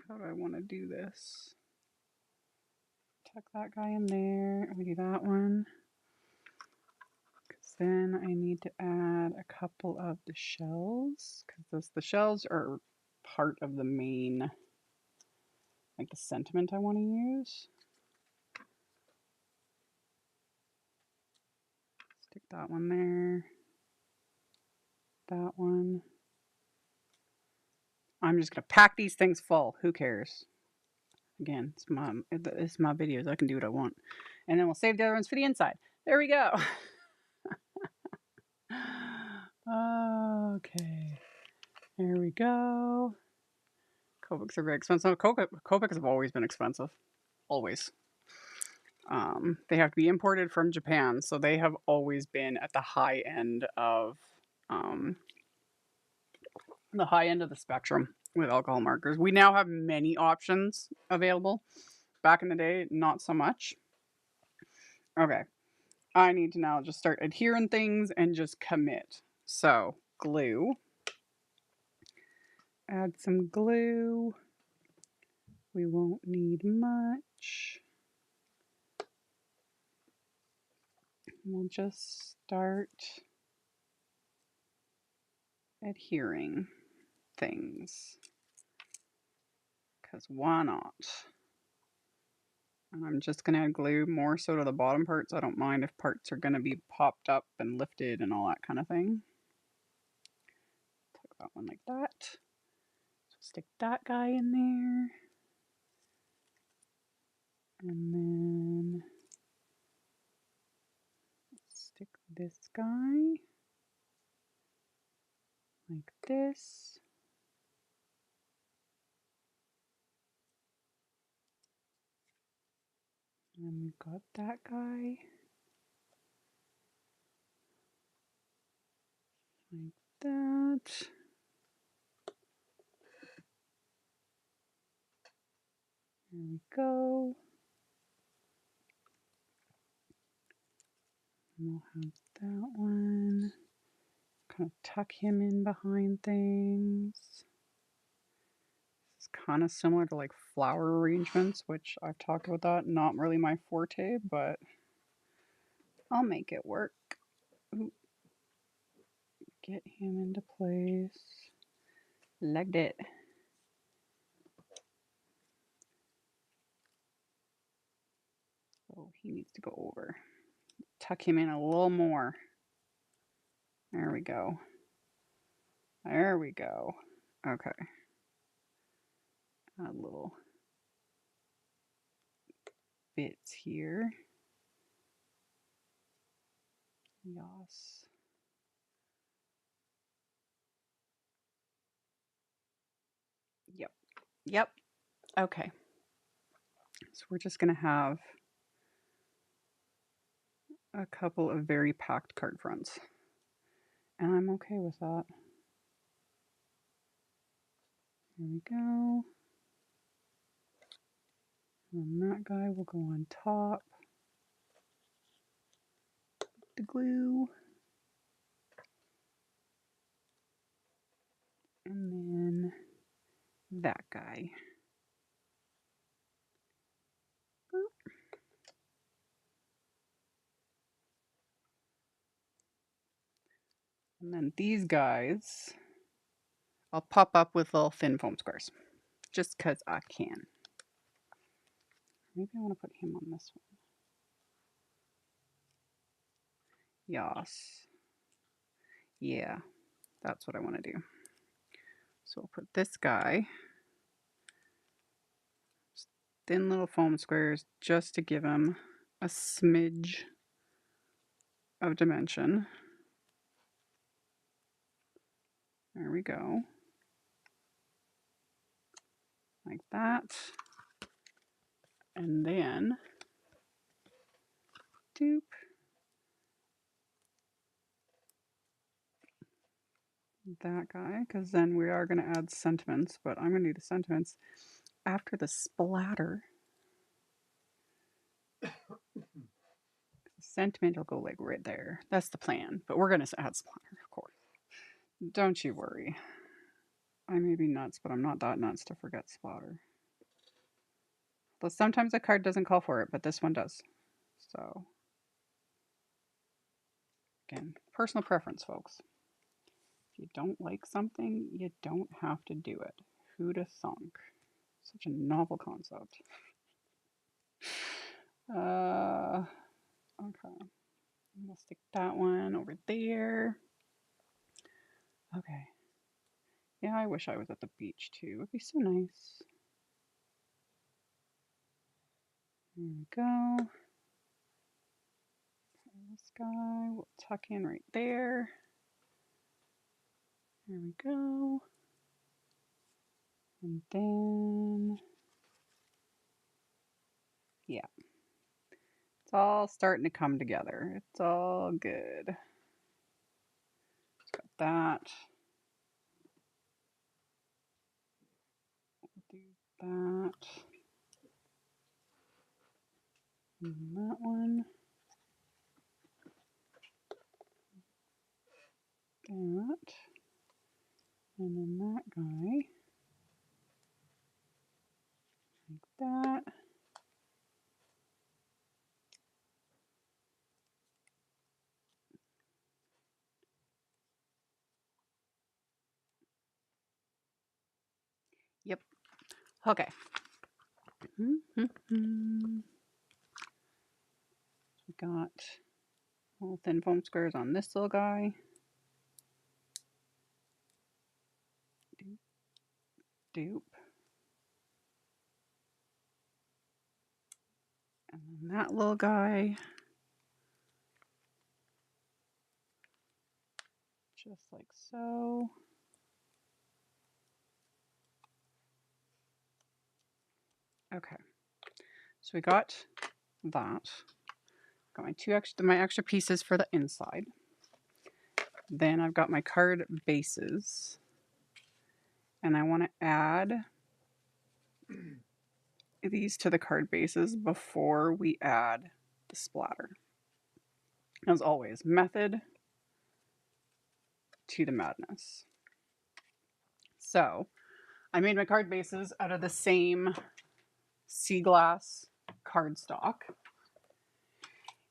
how do I want to do this? Tuck that guy in there. We do that one. Because then I need to add a couple of the shells. Because the shells are part of the main, like the sentiment I want to use. Stick that one there. That one. I'm just going to pack these things full. Who cares? Again, it's my videos. I can do what I want. And then we'll save the other ones for the inside. There we go. Okay. There we go. Copics are very expensive. Copics have always been expensive. Always. They have to be imported from Japan, so they have always been at the high end of the spectrum with alcohol markers. We now have many options available. Back in the day, not so much. Okay. I need to now just start adhering things and just commit. So, glue. Add some glue. We won't need much. We'll just start adhering things. Because why not? And I'm just going to add glue more so to the bottom parts. I don't mind if parts are going to be popped up and lifted and all that kind of thing. Tuck that one like that. So stick that guy in there. And then stick this guy like this. And we've got that guy like that. There we go. And we'll have that one. Kind of tuck him in behind things. It's kind of similar to like flower arrangements, which I've talked about that. Not really my forte, but I'll make it work. Ooh. Get him into place. Like that. So he needs to go over. Tuck him in a little more. There we go. There we go. Okay. Add little bits here. Yes. Yep. Yep. Okay. So we're just going to have a couple of very packed card fronts. And I'm okay with that. Here we go. And that guy will go on top. The glue. that guy. Boop. And then these guys, I'll pop up with little thin foam squares, just because I can. Maybe I want to put him on this one. Yes. Yeah, that's what I want to do. So we'll put this guy, thin little foam squares, just to give him a smidge of dimension. There we go. Like that. And then, doop. That guy, because then we are going to add sentiments, but I'm going to do the sentiments after the splatter. Sentiment will go like right there. That's the plan, but we're going to add splatter, of course. Don't you worry. I may be nuts, but I'm not that nuts to forget splatter. But sometimes a card doesn't call for it, but this one does. So, again, personal preference, folks. If you don't like something, you don't have to do it. Who'd have thunk? Such a novel concept. Okay. I'm going to stick that one over there. Okay. Yeah, I wish I was at the beach too. It would be so nice. There we go. This guy we'll tuck in right there. There we go. And then, yeah. It's all starting to come together. It's all good. Got that. Do that. And that one. That. And then that guy. Like that. Yep. Okay. We got little thin foam squares on this little guy. Doop. Doop. And then that little guy. Just like so. Okay. So we got that. Got my extra pieces for the inside. Then I've got my card bases. And I want to add these to the card bases before we add the splatter. As always, method to the madness. So I made my card bases out of the same sea glass cardstock.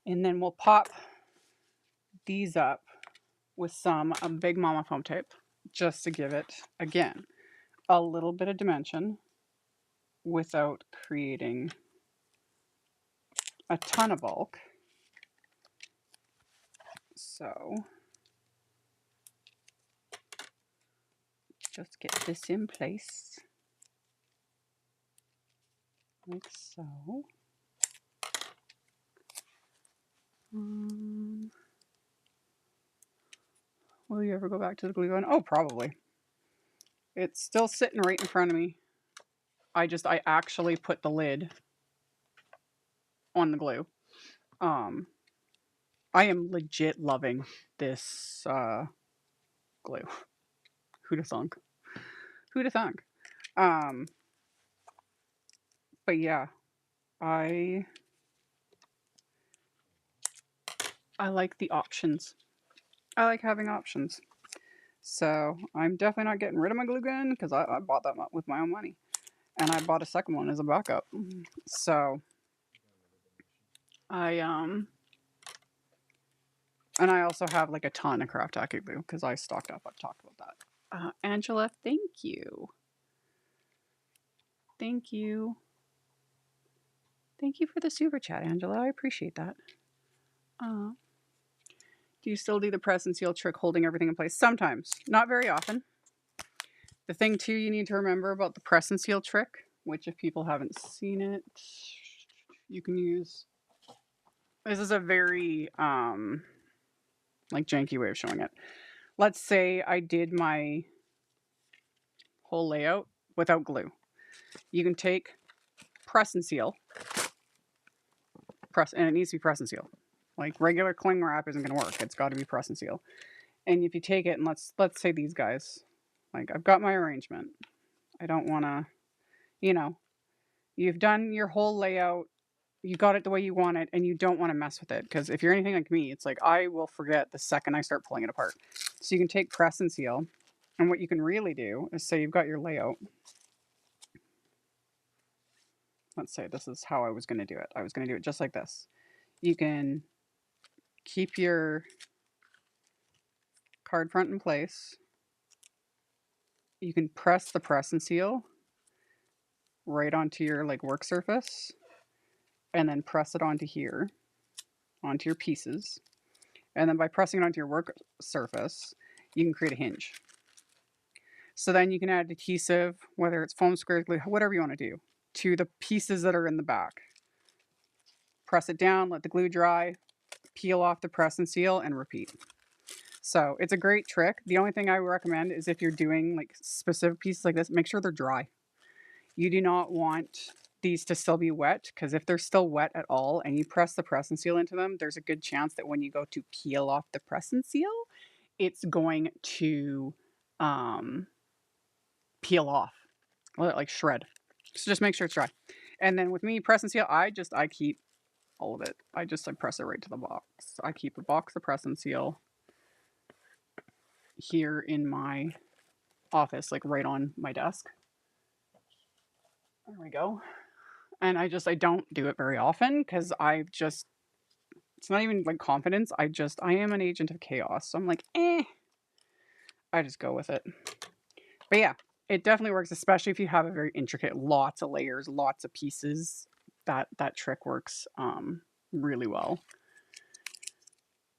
And then we'll pop these up with some Big Mama foam tape just to give it, again, a little bit of dimension without creating a ton of bulk. So just get this in place like so. Will you ever go back to the glue gun? Oh, probably. It's still sitting right in front of me. I actually put the lid on the glue. I am legit loving this glue. Who'd have thunk? Who'd have thunk? But yeah, I like the options. I like having options. So I'm definitely not getting rid of my glue gun because I bought that with my own money. And I bought a second one as a backup. So I and I also have like a ton of craft tacky glue because I stocked up. I've talked about that. Angela, thank you. Thank you. Thank you for the super chat, Angela. I appreciate that. Do you still do the press and seal trick holding everything in place? Sometimes. Not very often. The thing too you need to remember about the press and seal trick, which if people haven't seen it, you can use. This is a very like janky way of showing it. Let's say I did my whole layout without glue. You can take press and seal. Press, and it needs to be press and seal. Like regular cling wrap isn't going to work. It's got to be press and seal. And if you take it and let's say these guys, like I've got my arrangement. I don't want to, you know, you've done your whole layout. You got it the way you want it, and you don't want to mess with it because if you're anything like me, it's like I will forget the second I start pulling it apart. So you can take press and seal, and what you can really do is say you've got your layout. Let's say this is how I was going to do it. I was going to do it just like this. You can keep your card front in place. You can press the press and seal right onto your like work surface and then press it onto here, onto your pieces. And then by pressing it onto your work surface, you can create a hinge. So then you can add adhesive, whether it's foam squares, glue, whatever you want to do, to the pieces that are in the back. Press it down, let the glue dry, peel off the press and seal, and repeat. So it's a great trick. The only thing I would recommend is if you're doing like specific pieces like this, make sure they're dry. You do not want these to still be wet because if they're still wet at all and you press the press and seal into them, there's a good chance that when you go to peel off the press and seal, it's going to peel off, like shred. So just make sure it's dry. And then with me, press and seal, I keep all of it. I press it right to the box. I keep a box of press and seal here in my office, like right on my desk. There we go. And I don't do it very often because it's not even like confidence. I am an agent of chaos. So I'm like, I just go with it. But yeah, it definitely works, especially if you have a very intricate, lots of layers, lots of pieces. That trick works really well.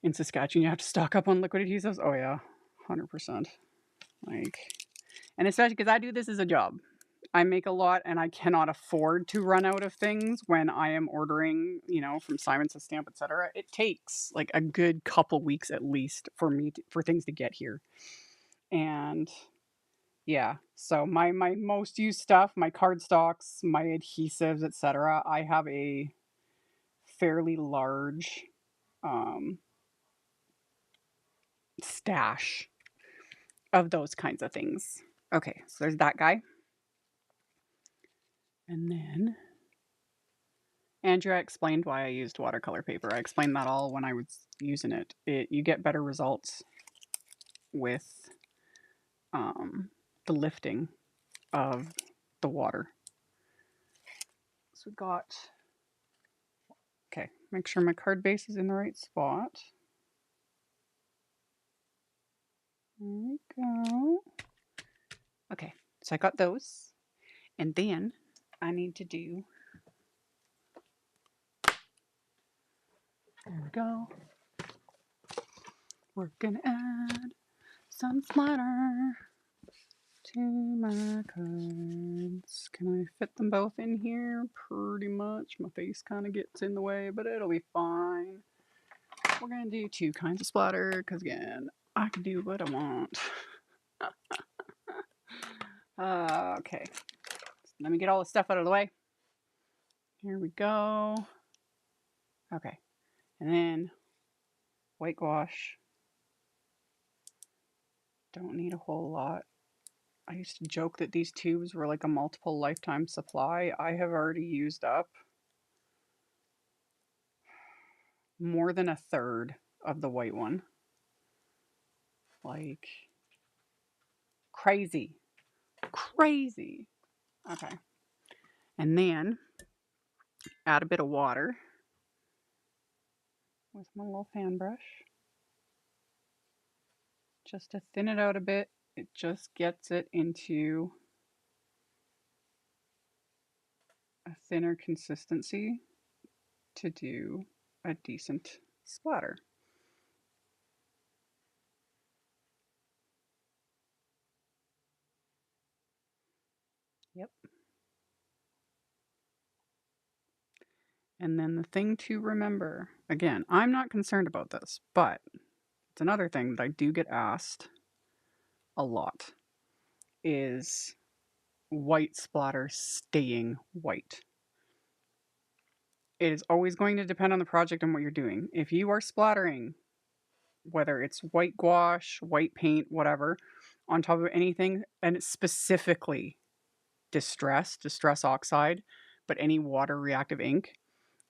In Saskatchewan, you have to stock up on liquid adhesives. Oh yeah, 100%. Like, and especially because I do this as a job. I make a lot and I cannot afford to run out of things when I am ordering, from Simon Says Stamp, etc. It takes like a good couple weeks at least for things to get here. And yeah, so my most used stuff, my cardstocks, my adhesives, etc. I have a fairly large stash of those kinds of things. Okay, so there's that guy. And then Andrea explained why I used watercolor paper. I explained that all when I was using it. You get better results with the lifting of the water. So we got, okay, make sure my card base is in the right spot. There we go. Okay, so I got those. And then I need to do, there we go. We're gonna add some splatter to my cards. Can I fit them both in here? Pretty much. My face kind of gets in the way, but it'll be fine. We're gonna do 2 kinds of splatter because again, I can do what I want. Okay, let me get all the stuff out of the way. Here we go. Okay, and then white gouache. Don't need a whole lot. I used to joke that these tubes were like a multiple lifetime supply. I have already used up more than a third of the white one. Like, Crazy. Crazy. Okay. And then add a bit of water with my little fan brush just to thin it out a bit. It just gets it into a thinner consistency to do a decent splatter. Yep. And then the thing to remember, again, I'm not concerned about this, but it's another thing that I do get asked a lot is white splatter staying white. It is always going to depend on the project and what you're doing. If you are splattering, whether it's white gouache, white paint, whatever, on top of anything, and it's specifically distress oxide, but any water reactive ink,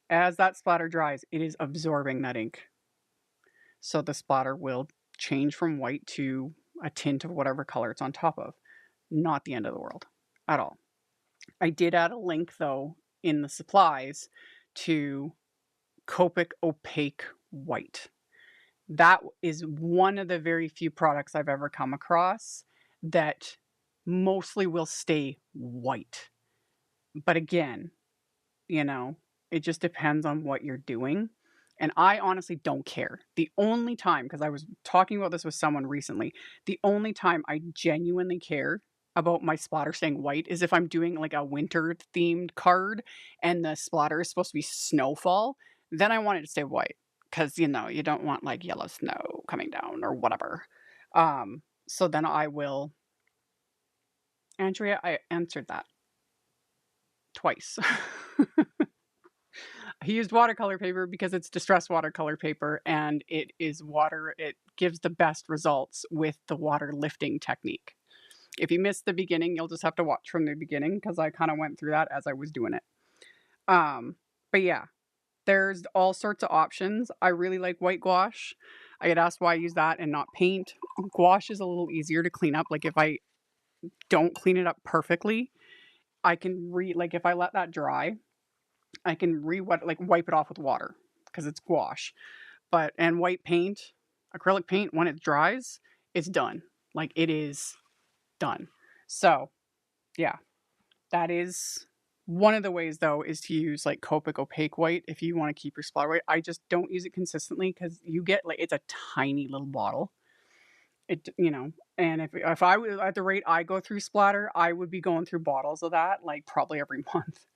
as that splatter dries, it is absorbing that ink. So the splatter will change from white to a tint of whatever color it's on top of. Not the end of the world at all. I did add a link though in the supplies to Copic Opaque White. That is one of the very few products I've ever come across that mostly will stay white. But again, you know, it just depends on what you're doing. And I honestly don't care. The only time, because I was talking about this with someone recently, the only time I genuinely care about my splatter staying white is if I'm doing like a winter themed card and the splatter is supposed to be snowfall, then I want it to stay white. Because, you know, you don't want like yellow snow coming down or whatever. So then I will. Andrea, I answered that twice. He used watercolor paper because it's distressed watercolor paper and it is water. It gives the best results with the water lifting technique. If you missed the beginning, you'll just have to watch from the beginning because I kind of went through that as I was doing it. But yeah, there's all sorts of options. I really like white gouache. I get asked why I use that and not paint. Gouache is a little easier to clean up. Like if I don't clean it up perfectly, I can like if I let that dry, I can wipe it off with water because it's gouache. And white paint, acrylic paint, when it dries, it's done. Like it is done. So yeah, that is one of the ways though is to use like Copic Opaque White if you want to keep your splatter white. I just don't use it consistently because you get like it's a tiny little bottle. And if I was at the rate I go through splatter, I would be going through bottles of that like probably every month.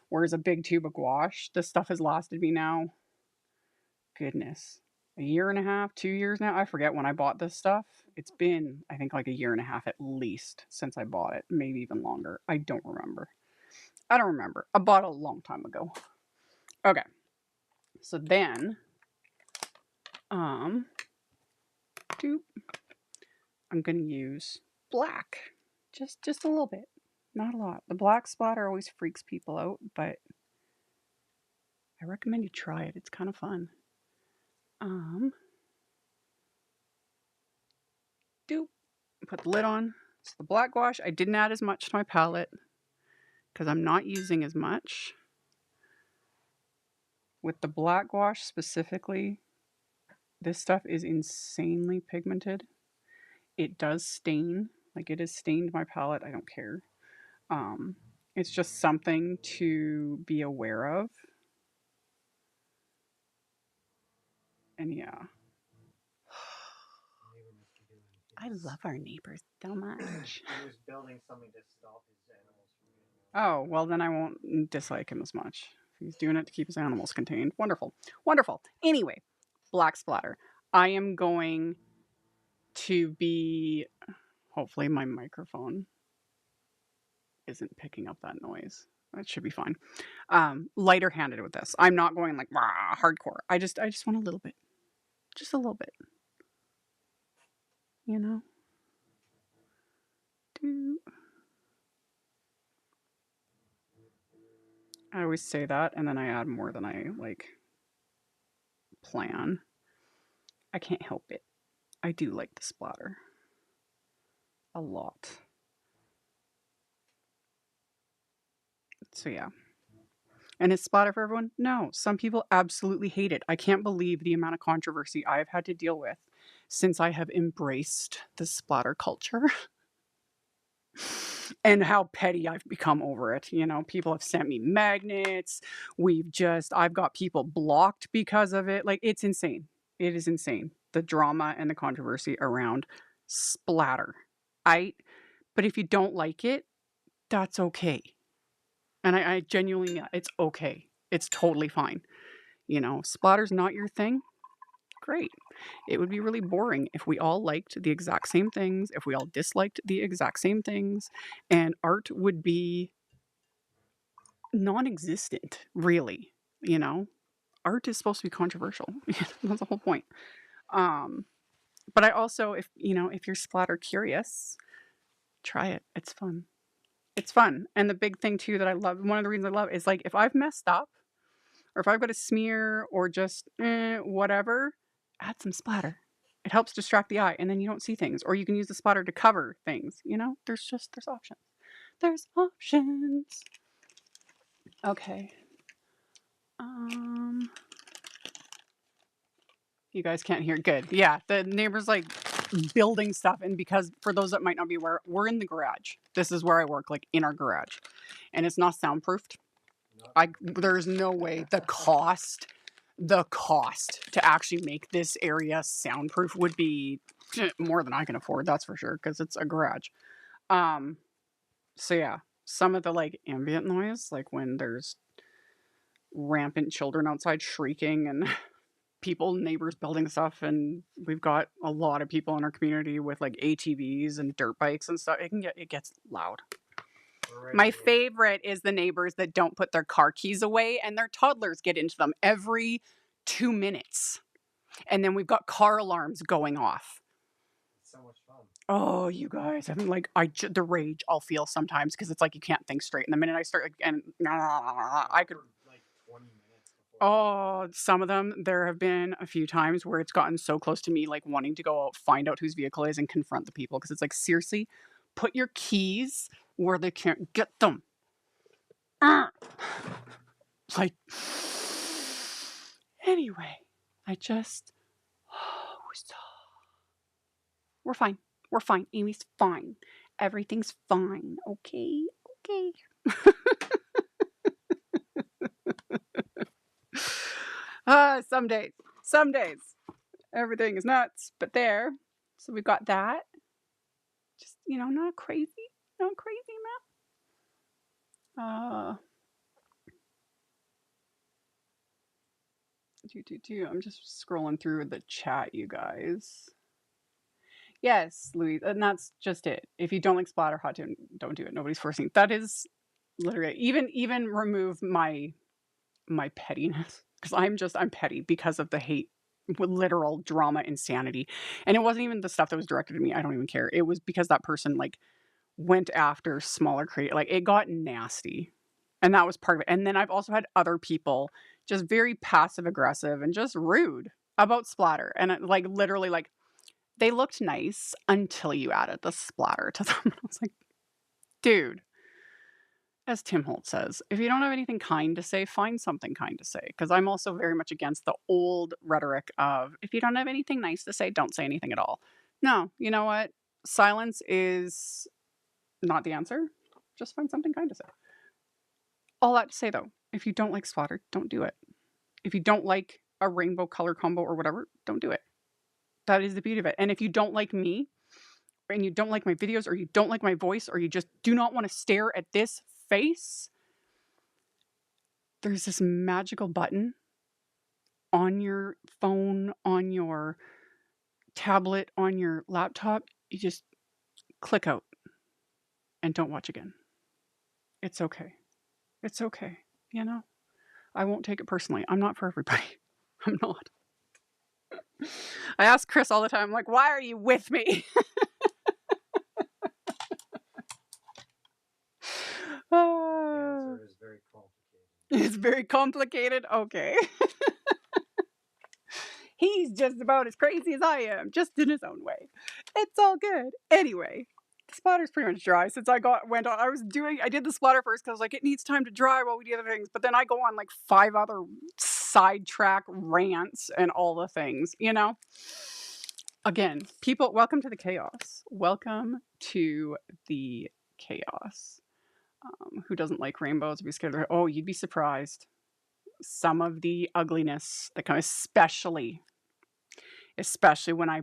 Whereas a big tube of gouache, this stuff has lasted me now, goodness, a year and a half, 2 years now. I forget when I bought this stuff. It's been, I think, like a year and a half at least since I bought it, maybe even longer. I don't remember. I bought it a long time ago. Okay. So then, doop, I'm gonna use black, just a little bit, not a lot. The black splatter always freaks people out, but I recommend you try it. It's kind of fun. Doop. Put the lid on. So the black gouache, I didn't add as much to my palette because I'm not using as much. With the black gouache specifically, this stuff is insanely pigmented. It does stain, like it has stained my palette. I don't care. It's just something to be aware of. And yeah, I love our neighbors so much. He was building something to stop his animals from getting Oh, well, then I won't dislike him as much. If he's doing it to keep his animals contained. Wonderful. Wonderful. Anyway, black splatter. I am going to be, hopefully, my microphone isn't picking up that noise. That should be fine. Lighter handed with this. I'm not going like rah, hardcore. I just want a little bit. Just a little bit. You know? I always say that and then I add more than I like plan. I can't help it. I do like the splatter a lot. So yeah. And is splatter for everyone? No. Some people absolutely hate it. I can't believe the amount of controversy I've had to deal with since I have embraced the splatter culture. And how petty I've become over it. You know, people have sent me magnets. I've got people blocked because of it. Like, it's insane. It is insane. The drama and the controversy around splatter. But if you don't like it, that's okay. And I genuinely mean that. It's okay. It's totally fine. You know, splatter's not your thing. Great. It would be really boring if we all liked the exact same things, if we all disliked the exact same things, and art would be non-existent, really. You know, art is supposed to be controversial. That's the whole point. But I also, if you're splatter curious, try it. It's fun. It's fun. And the big thing too that I love, one of the reasons I love is like if I've messed up or if I've got a smear or just whatever, add some splatter. It helps distract the eye and then you don't see things. Or you can use the splatter to cover things. You know, there's options. There's options. Okay. You guys can't hear. Good. Yeah, the neighbor's like building stuff. And because for those that might not be aware, we're in the garage. This is where I work, like in our garage. And it's not soundproofed. There's no way the cost to actually make this area soundproof would be more than I can afford, that's for sure, because it's a garage. So yeah, some of the like ambient noise, like when there's rampant children outside shrieking and neighbors building stuff, and we've got a lot of people in our community with like ATVs and dirt bikes and stuff, it gets loud. My favorite is the neighbors that don't put their car keys away and their toddlers get into them every 2 minutes. And then we've got car alarms going off. It's so much fun. Oh, you guys, I'm like, the rage I'll feel sometimes because it's like you can't think straight. And the minute I start, and I could. Like 20 minutes before. Oh, some of them, there have been a few times where it's gotten so close to me, like wanting to go out, find out whose vehicle it is and confront the people. Because it's like, seriously, put your keys where they can't get them. Like, anyway, we're fine. We're fine. Amy's fine. Everything's fine. Okay. Okay. Some days, everything is nuts, but there. So we've got that. Just, not crazy, man. I'm just scrolling through the chat, you guys. Yes, Louise, and that's just it. If you don't like splatter, hot tune, don't do it. Nobody's forcing. That is literally even remove my pettiness because I'm petty because of the hate, literal drama, insanity, and it wasn't even the stuff that was directed at me. I don't even care. It was because that person like went after smaller creators. Like it got nasty, and that was part of it. And then I've also had other people just very passive aggressive and just rude about splatter, and like literally like. They looked nice until you added the splatter to them. I was like, dude, as Tim Holt says, if you don't have anything kind to say, find something kind to say. Because I'm also very much against the old rhetoric of, if you don't have anything nice to say, don't say anything at all. No, you know what? Silence is not the answer. Just find something kind to say. All that to say, though, if you don't like splatter, don't do it. If you don't like a rainbow color combo or whatever, don't do it. That is the beauty of it. And if you don't like me, and you don't like my videos, or you don't like my voice, or you just do not want to stare at this face, there's this magical button on your phone, on your tablet, on your laptop. You just click out and don't watch again. It's okay. It's okay. I won't take it personally. I'm not for everybody. I'm not. I ask Chris all the time, I'm like, why are you with me? The answer is very complicated. It's very complicated? Okay. He's just about as crazy as I am, just in his own way. It's all good. Anyway, splatter's pretty much dry since I did the splatter first because like it needs time to dry while we do other things. But then I go on like 5 other sidetrack rants and all the things, you know? Again, people, welcome to the chaos. Welcome to the chaos. Who doesn't like rainbows? Be scared of oh, you'd be surprised. Some of the ugliness that comes, especially when I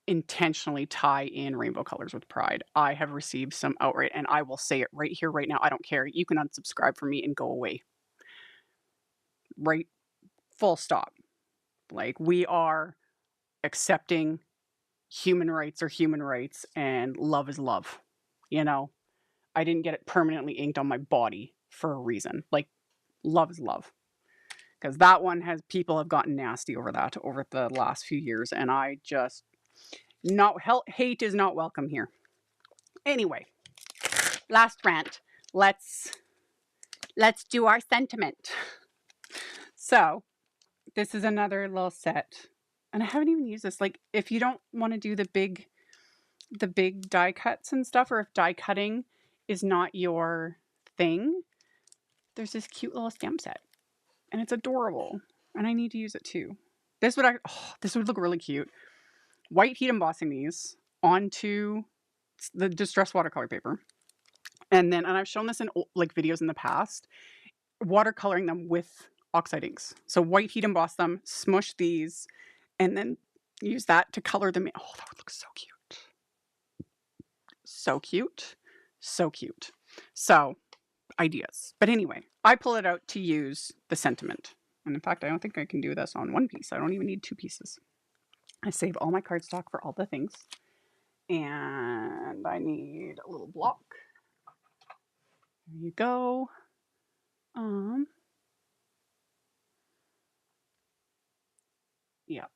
intentionally tie in rainbow colors with pride. I have received some outright, and I will say it right here, right now. I don't care. You can unsubscribe from me and go away. Right? Full stop. Like, we are accepting human rights are human rights, and love is love. You know? I didn't get it permanently inked on my body for a reason. Like, love is love. Because that one people have gotten nasty over that over the last few years, and I just hate is not welcome here. Anyway, last rant. Let's do our sentiment. So, this is another little set, and I haven't even used this. Like, if you don't want to do the big die cuts and stuff, or if die cutting is not your thing, there's this cute little stamp set, and it's adorable, and I need to use it too. This would look really cute. White heat embossing these onto the distressed watercolor paper, and I've shown this in like videos in the past, watercoloring them with Oxide inks. So white heat emboss them, smush these, and then use that to color them in. Oh, that would look so cute. So cute. So cute. So, ideas. But anyway, I pull it out to use the sentiment. And in fact, I don't think I can do this on one piece. I don't even need 2 pieces. I save all my cardstock for all the things. And I need a little block. There you go. Yeah.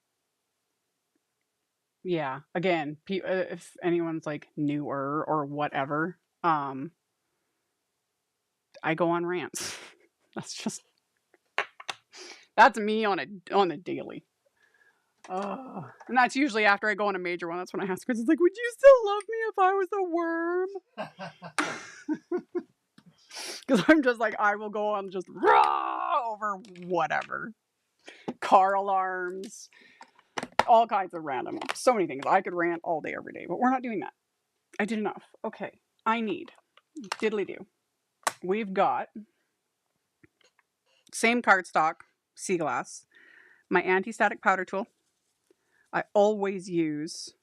Yeah. Again, if anyone's like newer or whatever, I go on rants. That's me on a daily. And that's usually after I go on a major one. That's when I ask Chris, it's like, would you still love me if I was a worm? Because I'm just like, I will go on just over whatever. Car alarms, all kinds of random, so many things. I could rant all day, every day, but we're not doing that. I did enough. Okay, I need, diddly do. We've got same cardstock, sea glass, my anti-static powder tool. I always use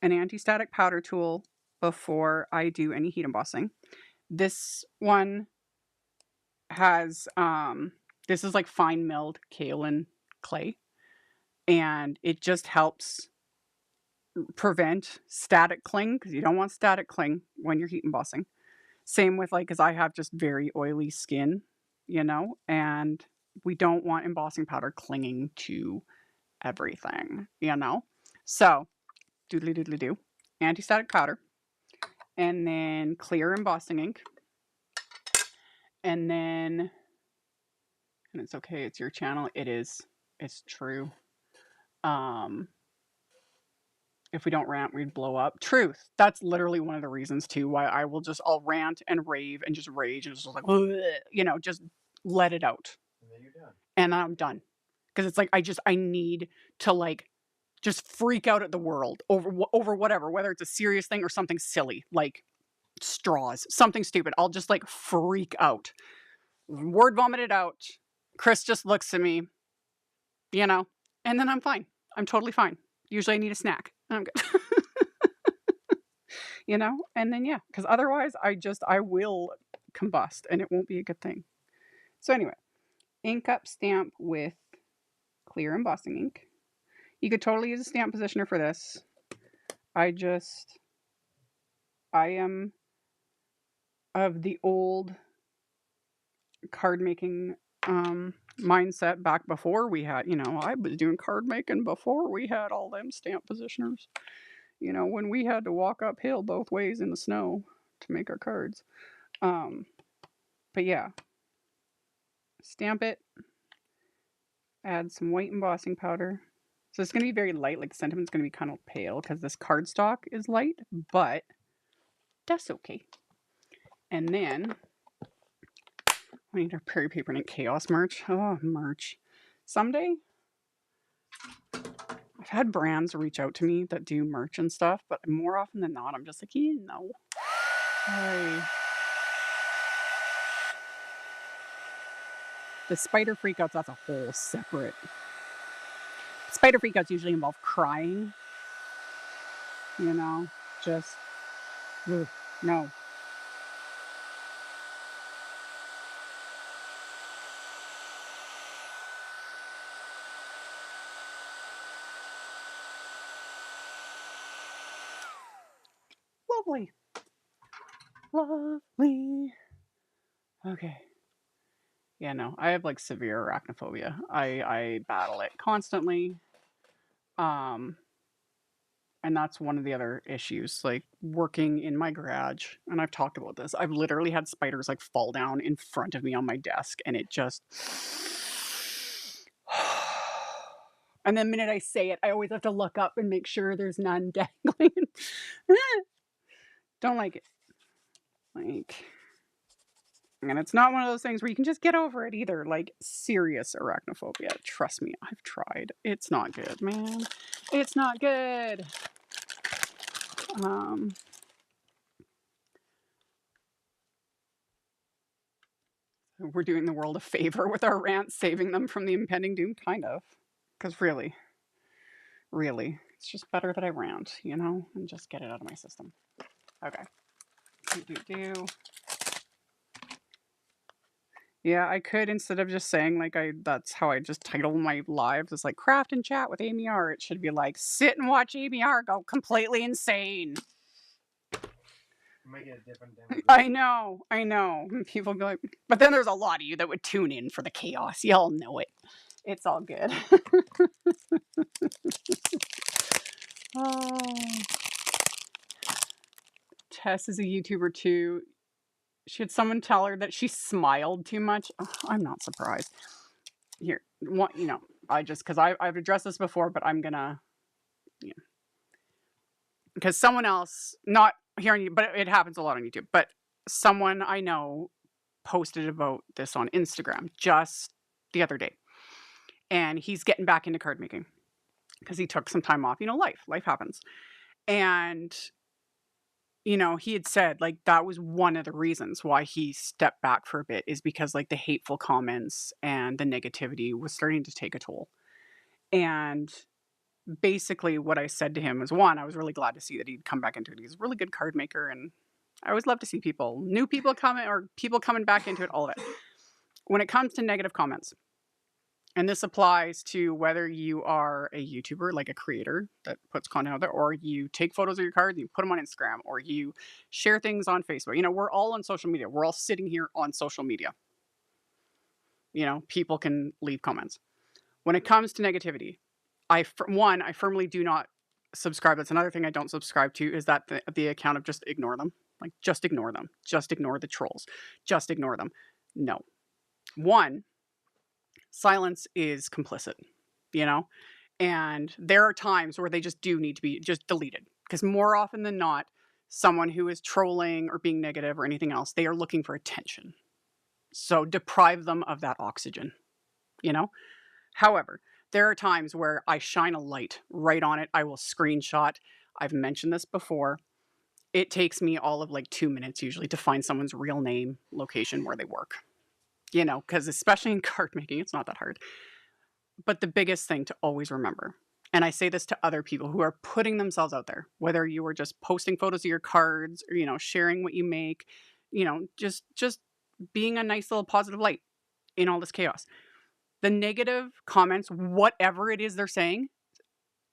an anti-static powder tool before I do any heat embossing. This one has, this is like fine milled kaolin clay, and it just helps prevent static cling, because you don't want static cling when you're heat embossing. Same with like, because I have just very oily skin, you know, and we don't want embossing powder clinging to everything, you know. So, doodly doodly do, anti-static powder, and then clear embossing ink, and it's okay, it's your channel. It's true. If we don't rant, we'd blow up. Truth. That's literally one of the reasons too why I'll rant and rave and just rage and just like, you know, just let it out. And then you're done. And I'm done. Because it's like, I need to like just freak out at the world over whatever, whether it's a serious thing or something silly, like straws, something stupid. I'll just like freak out. Word vomit it out. Chris just looks at me, you know, and then I'm fine. I'm totally fine. Usually I need a snack. I'm good. You know? And then, yeah, because otherwise I will combust and it won't be a good thing. So anyway, ink up stamp with clear embossing ink. You could totally use a stamp positioner for this. I am of the old card making mindset back before we had, you know, I was doing card making before we had all them stamp positioners. You know, when we had to walk uphill both ways in the snow to make our cards. But yeah, stamp it, add some white embossing powder. So it's going to be very light, like the sentiment's going to be kind of pale because this cardstock is light, but That's okay. And then we need our Prairie Paper and Chaos merch. Oh, merch. Someday, I've had brands reach out to me that do merch and stuff, but more often than not, I'm just like, no. The spider freakouts, that's a whole separate. Spider freakouts usually involve crying. You know, just, no. Lovely. Lovely. Okay. Yeah, no, I have like severe arachnophobia. I battle it constantly. Um, and that's one of the other issues, like working in my garage. And I've talked about this. I've literally had spiders like fall down in front of me on my desk, and it just. And the minute I say it, I always have to look up and make sure there's none dangling. Don't like it. Like, and it's not one of those things where you can just get over it either. Like, serious arachnophobia. Trust me, I've tried. It's not good, man. It's not good. We're doing the world a favor with our rants, saving them from the impending doom, kind of. Because really, it's just better that I rant, you know, and just get it out of my system. Okay. Yeah, I could, instead of just saying like that's how I just title my lives. It's like craft and chat with AmyR. It should be like sit and watch AmyR go completely insane. Make it a different demographic. I know. People be like, but then there's a lot of you that would tune in for the chaos. Y'all know it. It's all good. Oh. Tess is a YouTuber too. She had someone tell her that she smiled too much. Oh, I'm not surprised. Here, you know, because I've addressed this before, but I'm gonna, because someone else, not here on YouTube, but it happens a lot on YouTube, but someone I know posted about this on Instagram just the other day. And he's getting back into card making because he took some time off. You know, life happens. And, you know, he had said like that was one of the reasons why he stepped back for a bit, is because like the hateful comments and the negativity was starting to take a toll. And basically what I said to him was, one, I was really glad to see that he'd come back into it. He's a really good card maker, and I always love to see new people coming, or people coming back into it, all of it. When it comes to negative comments, and this applies to whether you are a YouTuber, like a creator that puts content out there, or you take photos of your cards and you put them on Instagram, or you share things on Facebook. You know, we're all on social media. We're all sitting here on social media. You know, people can leave comments. When it comes to negativity, I firmly do not subscribe. That's another thing I don't subscribe to, is that the account of just ignore them. Like, just ignore them. Just ignore the trolls. Just ignore them. No. One, silence is complicit, you know? And there are times where they just do need to be just deleted. Because more often than not, someone who is trolling or being negative or anything else, they are looking for attention. So deprive them of that oxygen, you know? However, there are times where I shine a light right on it. I will screenshot. I've mentioned this before. It takes me all of like 2 minutes usually to find someone's real name, location, where they work. You know, because especially in card making, it's not that hard. But the biggest thing to always remember, and I say this to other people who are putting themselves out there, whether you are just posting photos of your cards or, you know, sharing what you make, you know, just being a nice little positive light in all this chaos. The negative comments, whatever it is they're saying,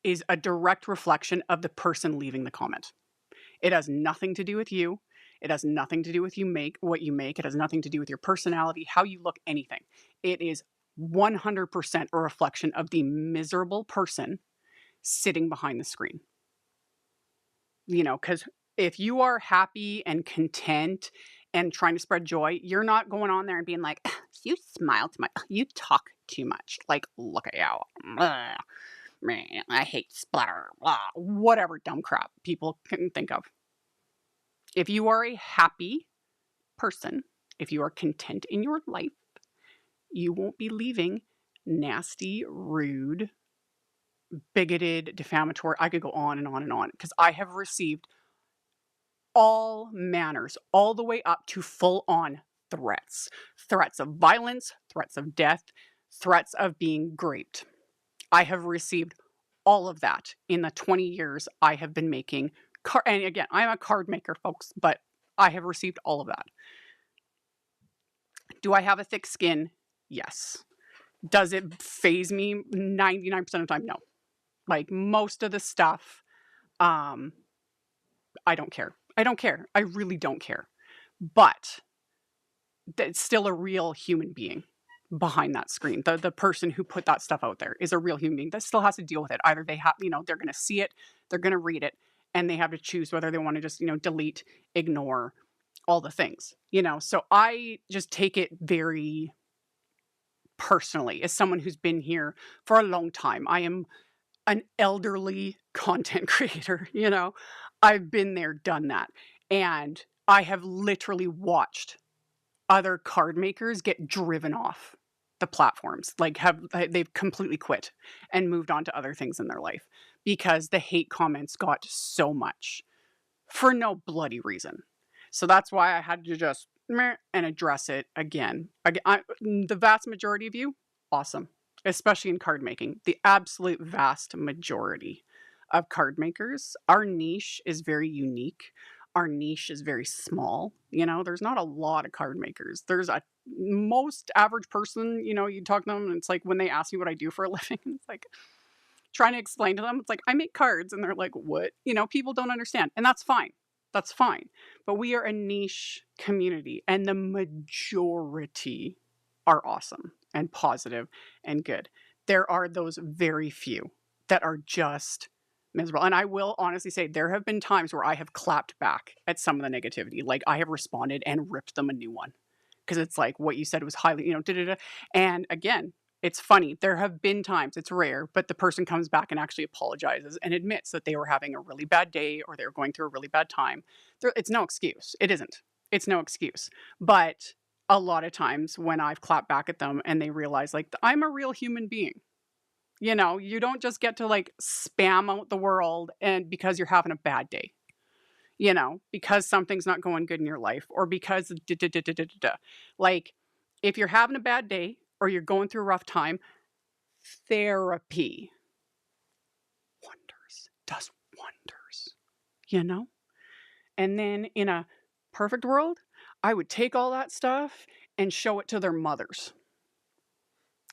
is a direct reflection of the person leaving the comment. It has nothing to do with you. It has nothing to do with what you make. It has nothing to do with your personality, how you look, anything. It is 100% a reflection of the miserable person sitting behind the screen. You know, because if you are happy and content and trying to spread joy, you're not going on there and being like, you smile too much, you talk too much. Like, look at you. Man, I hate splatter. Blah, whatever dumb crap people can think of. If you are a happy person, if you are content in your life, you won't be leaving nasty, rude, bigoted, defamatory. I could go on and on and on because I have received all manners, all the way up to full on threats, threats of violence, threats of death, threats of being raped. I have received all of that in the 20 years I have been making. And again, I'm a card maker, folks, but I have received all of that. Do I have a thick skin? Yes. Does it phase me 99% of the time? No. Like most of the stuff, I don't care. I don't care. I really don't care. But it's still a real human being behind that screen. The person who put that stuff out there is a real human being that still has to deal with it. Either they have, they're going to see it, they're going to read it, and they have to choose whether they want to just, delete, ignore, all the things, So I just take it very personally as someone who's been here for a long time. I am an elderly content creator, I've been there, done that. And I have literally watched other card makers get driven off the platforms, like they've completely quit and moved on to other things in their life because the hate comments got so much for no bloody reason. So that's why I had to just meh and address it again. The vast majority of you, awesome, especially in card making. The absolute vast majority of card makers, our niche is very unique. Our niche is very small. There's not a lot of card makers. There's a most average person, you talk to them and it's like when they ask me what I do for a living, it's like trying to explain to them, it's like I make cards and they're like, what? People don't understand. And that's fine. That's fine. But we are a niche community and the majority are awesome and positive and good. There are those very few that are just miserable. And I will honestly say there have been times where I have clapped back at some of the negativity. Like I have responded and ripped them a new one. Because it's like what you said was highly, da-da-da. And again, it's funny. There have been times, it's rare, but the person comes back and actually apologizes and admits that they were having a really bad day or they were going through a really bad time. It's no excuse. It isn't. It's no excuse. But a lot of times when I've clapped back at them and they realize like I'm a real human being. You don't just get to like spam out the world and because you're having a bad day. Because something's not going good in your life or because like if you're having a bad day or you're going through a rough time, therapy does wonders. And then in a perfect world, I would take all that stuff and show it to their mothers.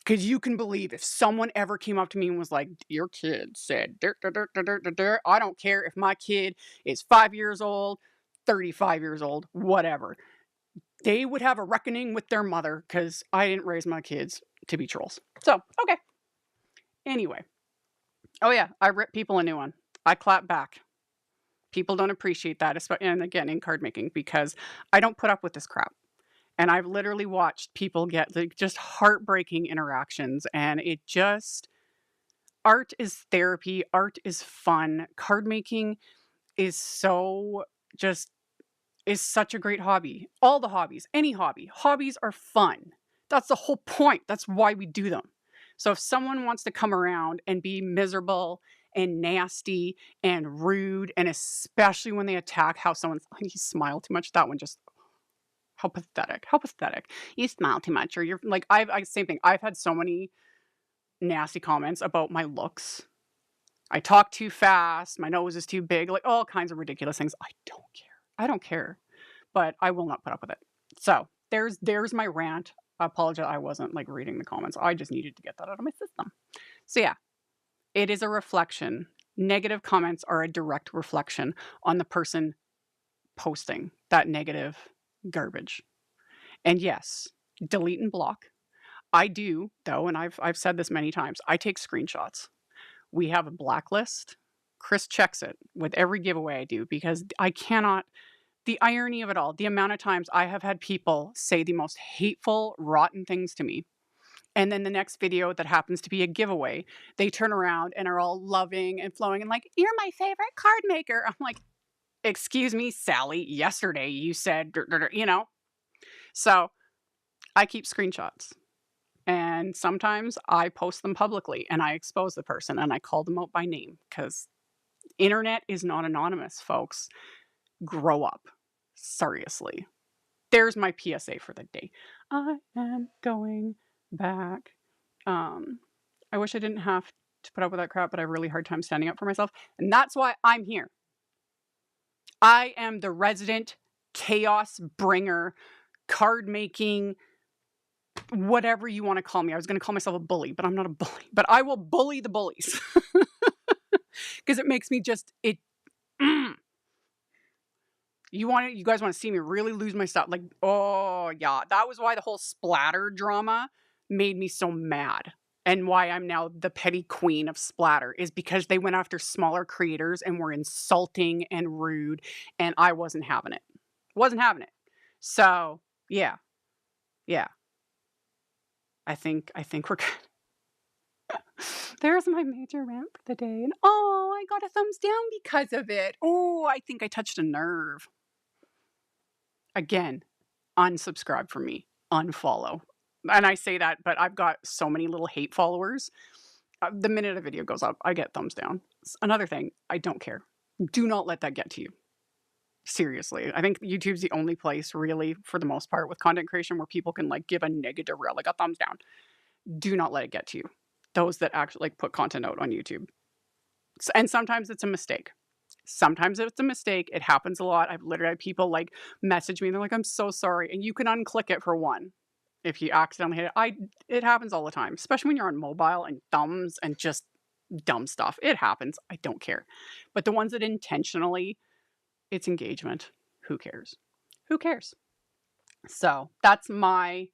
Because you can believe if someone ever came up to me and was like, your kid said, I don't care if my kid is 5 years old, 35 years old, whatever. They would have a reckoning with their mother because I didn't raise my kids to be trolls. So, okay. Anyway. Oh, yeah. I rip people a new one. I clap back. People don't appreciate that. And again, in card making, because I don't put up with this crap. And I've literally watched people get like just heartbreaking interactions. And art is therapy. Art is fun. Card making is is such a great hobby. All the hobbies, any hobby. Hobbies are fun. That's the whole point. That's why we do them. So if someone wants to come around and be miserable and nasty and rude, and especially when they attack how someone's, you smile too much. That one just, how pathetic. How pathetic. You smile too much, or you're like, same thing. I've had so many nasty comments about my looks. I talk too fast. My nose is too big. Like all kinds of ridiculous things. I don't care. I don't care. But I will not put up with it. So there's my rant. I apologize. I wasn't like reading the comments. I just needed to get that out of my system. So yeah, it is a reflection. Negative comments are a direct reflection on the person posting that negative garbage. And yes, delete and block. I do, though, and I've said this many times, I take screenshots. We have a blacklist. Chris checks it with every giveaway I do because I cannot, the irony of it all, the amount of times I have had people say the most hateful, rotten things to me. And then the next video that happens to be a giveaway, they turn around and are all loving and flowing and like, you're my favorite card maker. I'm like, excuse me, Sally, yesterday you said, you know? So I keep screenshots. And sometimes I post them publicly and I expose the person and I call them out by name because internet is not anonymous, folks. Grow up. Seriously. There's my PSA for the day. I am going back. I wish I didn't have to put up with that crap, but I have a really hard time standing up for myself. And that's why I'm here. I am the resident chaos bringer, card making, whatever you want to call me. I was going to call myself a bully, but I'm not a bully. But I will bully the bullies because it makes me just it. You guys want to see me really lose my stuff? Like, oh yeah, that was why the whole splatter drama made me so mad. And why I'm now the petty queen of splatter is because they went after smaller creators and were insulting and rude, and I wasn't having it. Wasn't having it. So yeah. I think we're good. There's my major rant for the day. And oh, I got a thumbs down because of it. Oh, I think I touched a nerve. Again, unsubscribe from me. Unfollow. And I say that, but I've got so many little hate followers. The minute a video goes up, I get thumbs down. Another thing, I don't care. Do not let that get to you. Seriously. I think YouTube's the only place really, for the most part, with content creation where people can like give a negative reel, like a thumbs down. Do not let it get to you. Those that actually like put content out on YouTube. And sometimes it's a mistake. Sometimes it's a mistake. It happens a lot. I've literally had people like message me and they're like, I'm so sorry. And you can unclick it for one. If you accidentally hit it, it happens all the time, especially when you're on mobile and thumbs and just dumb stuff. It happens. I don't care. But the ones that intentionally, it's engagement. Who cares? Who cares? So that's my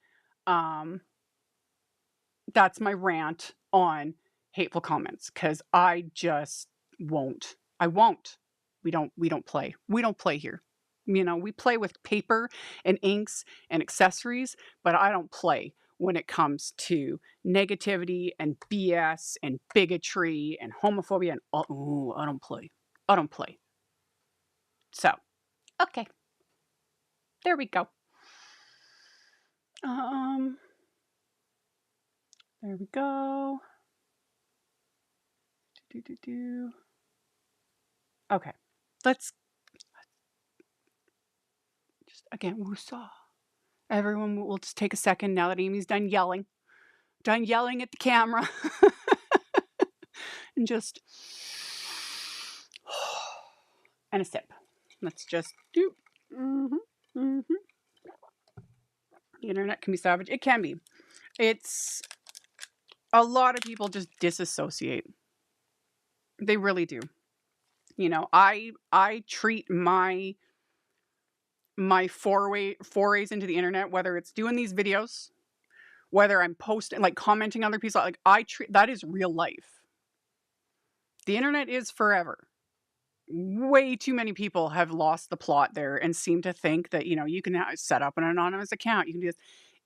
rant on hateful comments because I just won't. I won't. We don't play. We don't play here. You know, we play with paper and inks and accessories, but I don't play when it comes to negativity and BS and bigotry and homophobia and oh, I don't play. I don't play. So, okay. There we go. There we go. Okay. Let's just again woosah. Everyone will just take a second now that Amy's done yelling at the camera, and just and a sip. Let's just do. The internet can be savage. It can be. It's a lot of people just disassociate. They really do. You know, I treat my forays into the internet, whether it's doing these videos, whether I'm posting, like commenting on other people, like I treat that is real life. The internet is forever. Way too many people have lost the plot there and seem to think that, you know, you can set up an anonymous account. You can do this.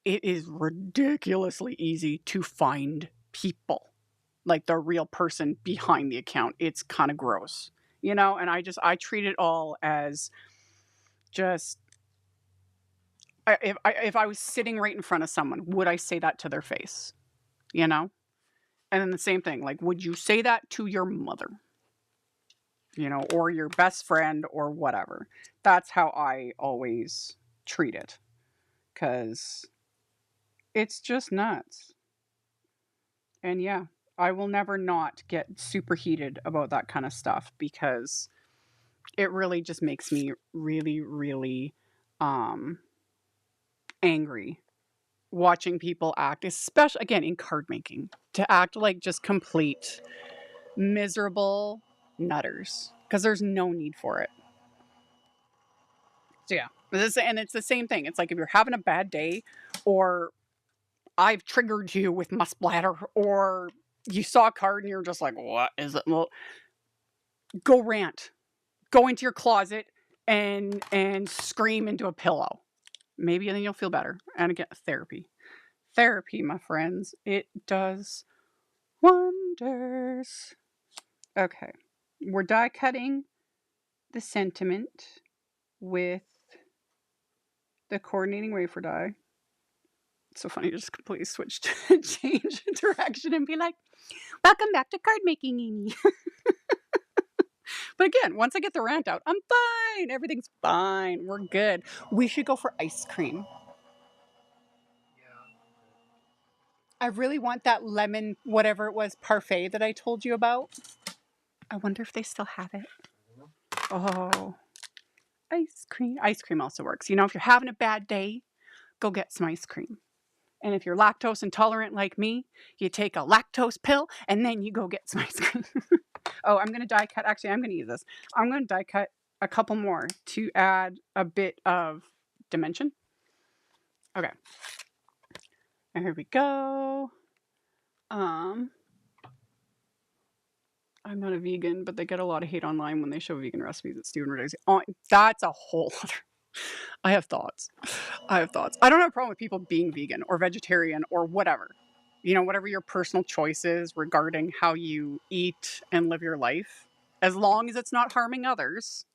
It is ridiculously easy to find people, like the real person behind the account. It's kind of gross, you know, and I treat it all as just, if I was sitting right in front of someone, would I say that to their face, you know? And then the same thing, like, would you say that to your mother? You know, or your best friend or whatever. That's how I always treat it. Because it's just nuts. And yeah, I will never not get super heated about that kind of stuff because it really just makes me really, really angry watching people act, especially again in card making, to act like just complete miserable nutters because there's no need for it. So yeah, and it's the same thing. It's like if you're having a bad day, or I've triggered you with my splatter, or you saw a card and you're just like, what is it? Well, go rant. Go into your closet and scream into a pillow. Maybe then you'll feel better. And again, therapy. Therapy, my friends. It does wonders. Okay. We're die cutting the sentiment with the coordinating wafer die. It's so funny to just completely switch to change direction and be like, welcome back to card making, Amy. But again, once I get the rant out, I'm fine. Everything's fine. We're good. We should go for ice cream. I really want that lemon, whatever it was, parfait that I told you about. I wonder if they still have it. Oh, ice cream. Ice cream also works. You know, if you're having a bad day, go get some ice cream. And if you're lactose intolerant like me, you take a lactose pill and then you go get some ice cream. Oh, I'm going to die cut. Actually, I'm going to use this. I'm going to die cut a couple more to add a bit of dimension. Okay. And here we go. I'm not a vegan, but they get a lot of hate online when they show vegan recipes at Steven Roday's. Oh, that's a whole other. I have thoughts. I don't have a problem with people being vegan or vegetarian or whatever. You know, whatever your personal choice is regarding how you eat and live your life. As long as it's not harming others,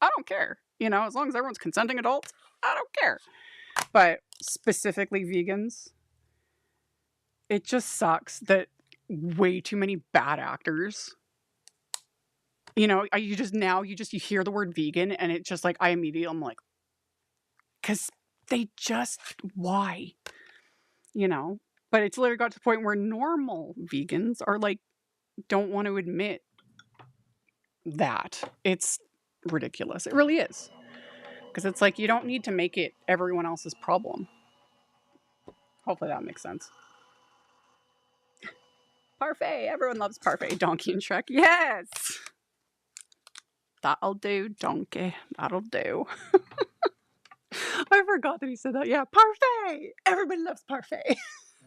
I don't care. You know, as long as everyone's consenting adults, I don't care. But specifically vegans, it just sucks that way too many bad actors, you know, you hear the word vegan and it just like, I'm like, because they just, why? You know? But it's literally got to the point where normal vegans are like, don't want to admit that. It's ridiculous. It really is. Because it's like, you don't need to make it everyone else's problem. Hopefully that makes sense. Parfait. Everyone loves parfait. Donkey and Shrek. Yes. That'll do, donkey. That'll do. I forgot that he said that. Yeah, parfait. Everybody loves parfait.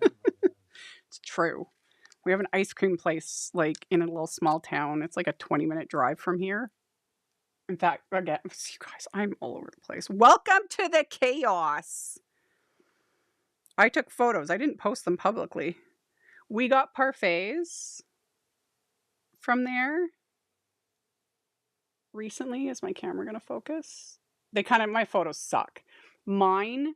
It's true. We have an ice cream place like in a little small town. It's like a 20-minute drive from here. In fact, again, you guys, I'm all over the place. Welcome to the chaos. I took photos. I didn't post them publicly. We got parfaits from there recently. Is my camera going to focus? My photos suck. Mine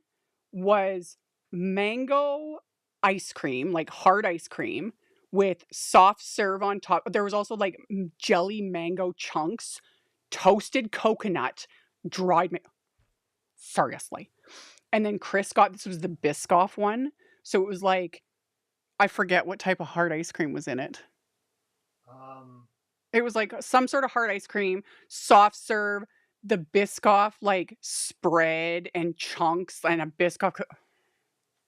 was mango ice cream, like hard ice cream with soft serve on top. There was also like jelly mango chunks, toasted coconut, dried mango. Seriously. And then Chris got, this was the Biscoff one. So it was like, I forget what type of hard ice cream was in it. It was like some sort of hard ice cream, soft serve, the Biscoff like spread and chunks and a Biscoff.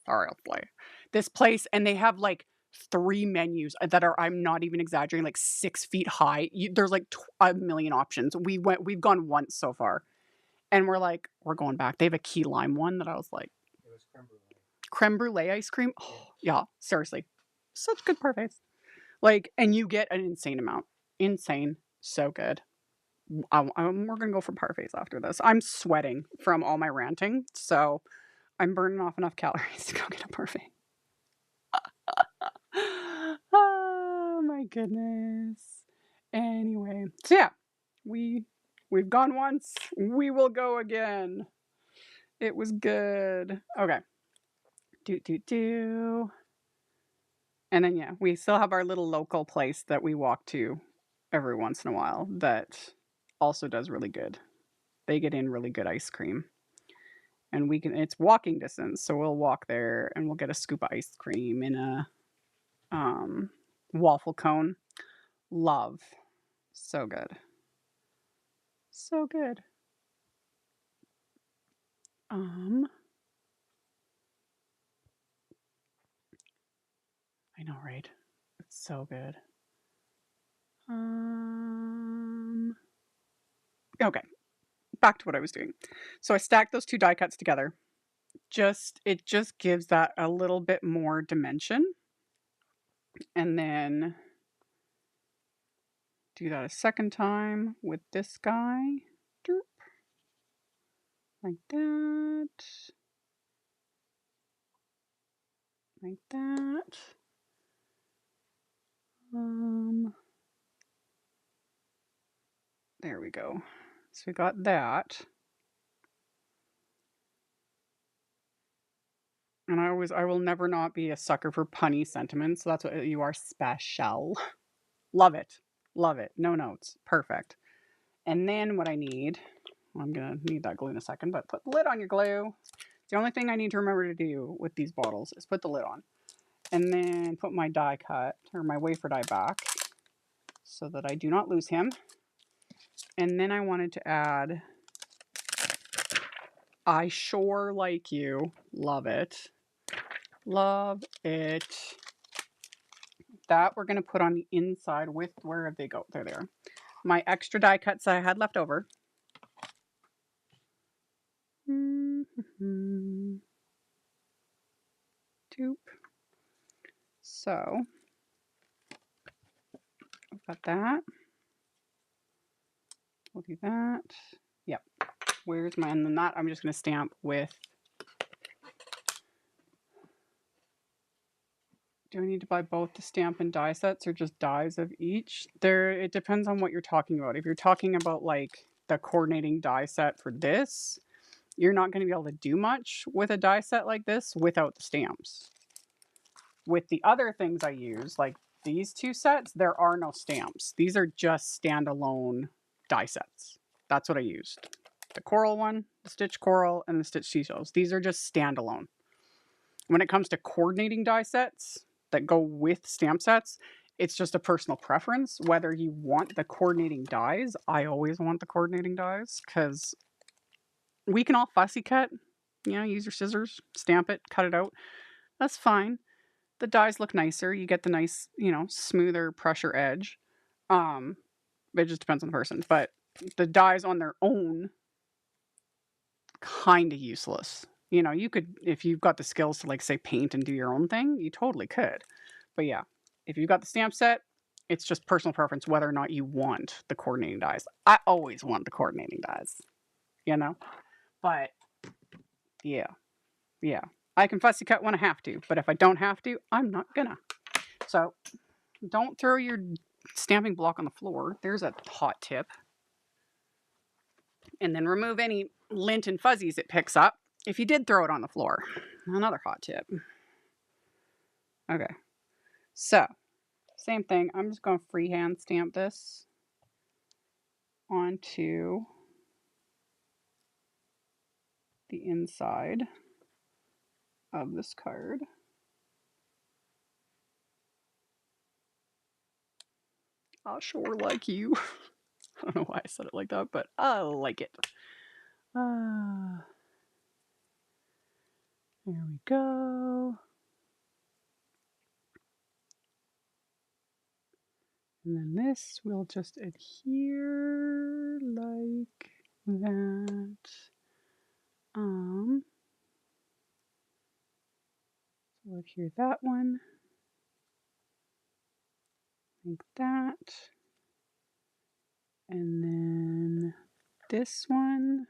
Seriously. This place, and they have like 3 menus that are, I'm not even exaggerating, like 6 feet high. There's like a million options. We've gone once so far. And we're like, we're going back. They have a key lime one that I was like, It was creme brulee. Creme brulee ice cream. Oh, yeah, seriously. Such good parfaits. Like, and you get an insane amount. Insane. So good. We're going to go for parfaits after this. I'm sweating from all my ranting. So I'm burning off enough calories to go get a parfait. Oh my goodness. Anyway, so yeah, we've gone once. We will go again. It was good. Okay. And then yeah, we still have our little local place that we walk to every once in a while that also does really good. They get in really good ice cream. And it's walking distance, so we'll walk there and we'll get a scoop of ice cream in a waffle cone. Love. So good. So good. I know, right? It's so good. Okay. Back to what I was doing. So I stacked those 2 die cuts together. It just gives that a little bit more dimension. And then do that a second time with this guy. Derp. Like that. Like that. There we go. So we got that. And I will never not be a sucker for punny sentiments. So that's what you are, special. Love it. Love it. No notes. Perfect. And then what I need, well, I'm going to need that glue in a second, but put the lid on your glue. The only thing I need to remember to do with these bottles is put the lid on. And then put my die cut, or my wafer die back, so that I do not lose him. And then I wanted to add, I sure like you. Love it. Love it. That we're going to put on the inside with, where they go? There they are. My extra die cuts I had left over. Doop. So, I've got that. We'll do that. Yep. Where's my, and then that I'm just going to stamp with, do I need to buy both the stamp and die sets or just dies of each? It depends on what you're talking about. If you're talking about like the coordinating die set for this, you're not going to be able to do much with a die set like this without the stamps. With the other things I use, like these two sets, there are no stamps. These are just standalone die sets. That's what I used. The coral one, the stitch coral, and the stitch seashells. These are just standalone. When it comes to coordinating die sets that go with stamp sets, it's just a personal preference whether you want the coordinating dies. I always want the coordinating dies because we can all fussy cut, use your scissors, stamp it, cut it out. That's fine. The dies look nicer. You get the nice, smoother pressure edge. It just depends on the person. But the dies on their own, kind of useless. You could, if you've got the skills to like say paint and do your own thing, you totally could. But yeah, if you've got the stamp set, it's just personal preference whether or not you want the coordinating dies. I always want the coordinating dies, but yeah. I can fussy cut when I have to, but if I don't have to, I'm not gonna. So don't throw your stamping block on the floor. There's a hot tip. And then remove any lint and fuzzies it picks up if you did throw it on the floor. Another hot tip. Okay. So, same thing. I'm just going to freehand stamp this onto the inside of this card. I sure like you. I don't know why I said it like that, but I like it. There we go. And then this will just adhere like that. So we'll adhere that one. Like that. And then this one.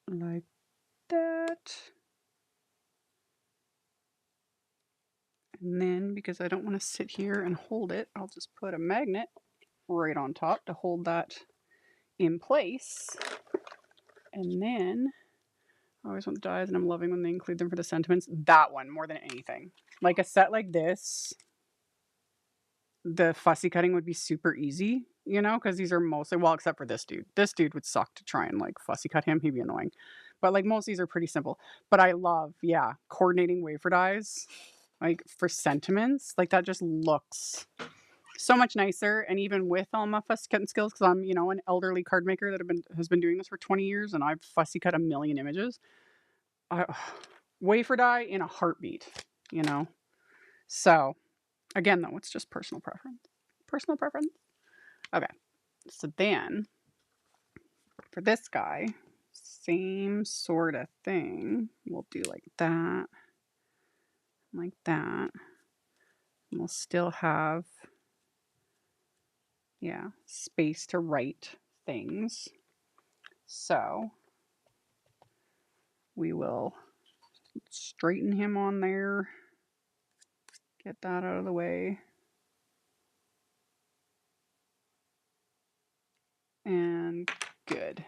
Like that. And then, because I don't want to sit here and hold it, I'll just put a magnet right on top to hold that in place. And then, I always want the dies, and I'm loving when they include them for the sentiments. That one, more than anything. Like a set like this, the fussy cutting would be super easy, because these are mostly, well, except for this dude. This dude would suck to try and like fussy cut him. He'd be annoying. But like most of these are pretty simple. But I love, coordinating wafer dies. Like for sentiments, like that just looks so much nicer. And even with all my fussy cutting skills, because I'm, an elderly card maker that has been doing this for 20 years, and I've fussy cut a million images. Wafer die in a heartbeat, So again, though, it's just personal preference. Personal preference. Okay, so then for this guy, same sort of thing. We'll do like that, like that. We'll still have, space to write things. So we will straighten him on there. Get that out of the way. And good.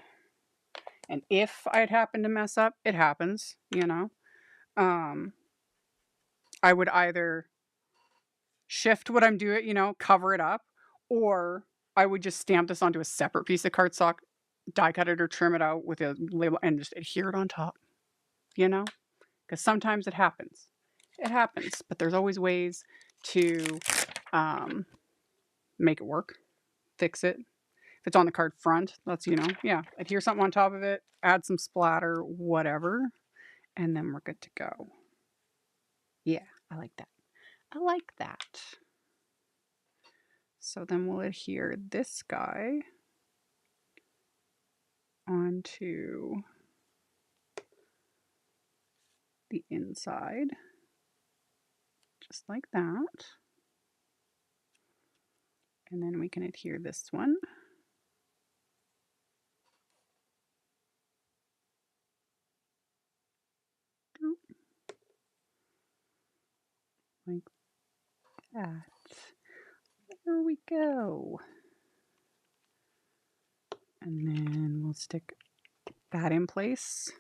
And if I'd happen to mess up, it happens, you know. I would either shift what I'm doing, you know, cover it up, or I would just stamp this onto a separate piece of cardstock, die cut it or trim it out with a label and just adhere it on top, you know? Because sometimes it happens. It happens, but there's always ways to make it work, fix it. If it's on the card front, that's, you know, yeah, adhere something on top of it, add some splatter, whatever, and then we're good to go. Yeah, I like that. I like that. So then we'll adhere this guy onto the inside, just like that. And then we can adhere this one. Like that. There we go. And then we'll stick that in place.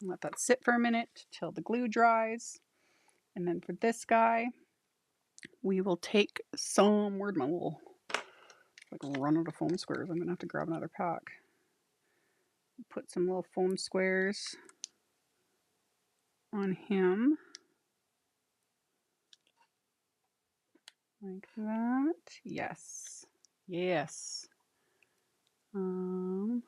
Let that sit for a minute till the glue dries. And then for this guy, we will take some, where'd my little, like run out of foam squares. I'm gonna have to grab another pack. Put some little foam squares on him. Like that. Yes. Yes. Any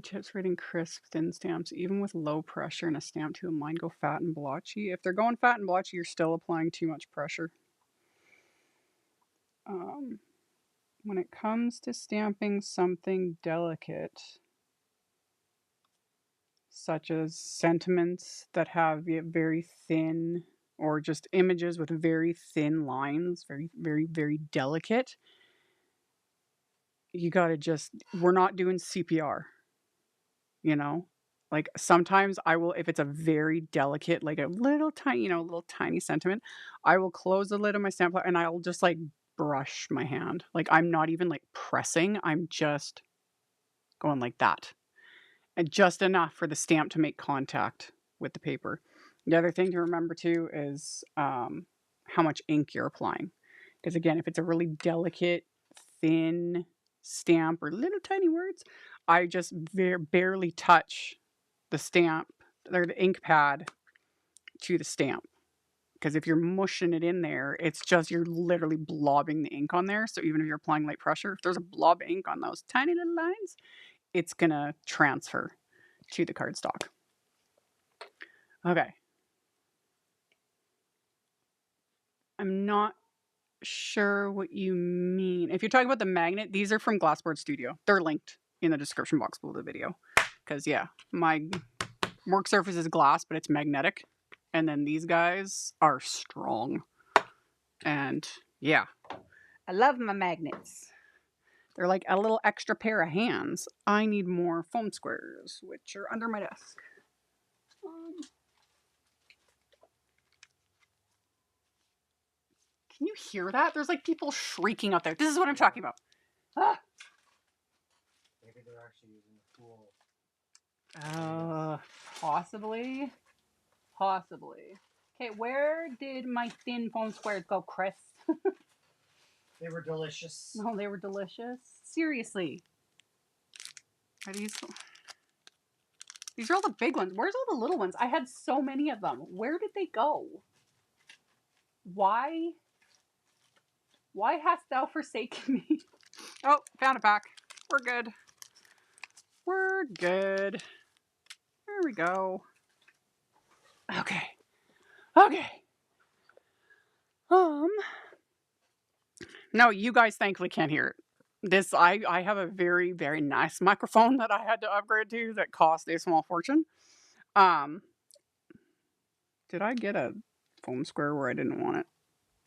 tips for getting crisp thin stamps, even with low pressure and a stamp tube? Mine go fat and blotchy. If they're going fat and blotchy, you're still applying too much pressure. When it comes to stamping something delicate, such as sentiments that have very thin, or just images with very thin lines, very, very, very delicate, you gotta just, we're not doing CPR, you know? Like sometimes I will, if it's a very delicate, like a little tiny, you know, little tiny sentiment, I will close the lid of my stamp and I'll just like brush my hand. Like I'm not even like pressing, I'm just going like that. And just enough for the stamp to make contact with the paper. The other thing to remember too is how much ink you're applying. Because again, if it's a really delicate, thin stamp or little tiny words, I just barely touch the stamp or the ink pad to the stamp. Because if you're mushing it in there, it's just you're literally blobbing the ink on there. So even if you're applying light pressure, if there's a blob of ink on those tiny little lines, it's gonna transfer to the cardstock. Okay. I'm not sure what you mean. If you're talking about the magnet, these are from Glassboard Studio. They're linked in the description box below the video. Because yeah, my work surface is glass, but it's magnetic. And then these guys are strong. And yeah, I love my magnets. They're like a little extra pair of hands. I need more foam squares, which are under my desk. Can you hear that? There's like people shrieking out there. This is what I'm talking about. Ah! Maybe they're actually using the pool. Possibly. Possibly. Okay, where did my thin foam squares go, Chris? They were delicious. No, they were delicious. Seriously. Are these... These are all the big ones. Where's all the little ones? I had so many of them. Where did they go? Why? Why hast thou forsaken me? Oh, found a pack. We're good. We're good. There we go. Okay. Okay. No, you guys thankfully can't hear it. This, I have a very, very nice microphone that I had to upgrade to that cost a small fortune. Did I get a foam square where I didn't want it?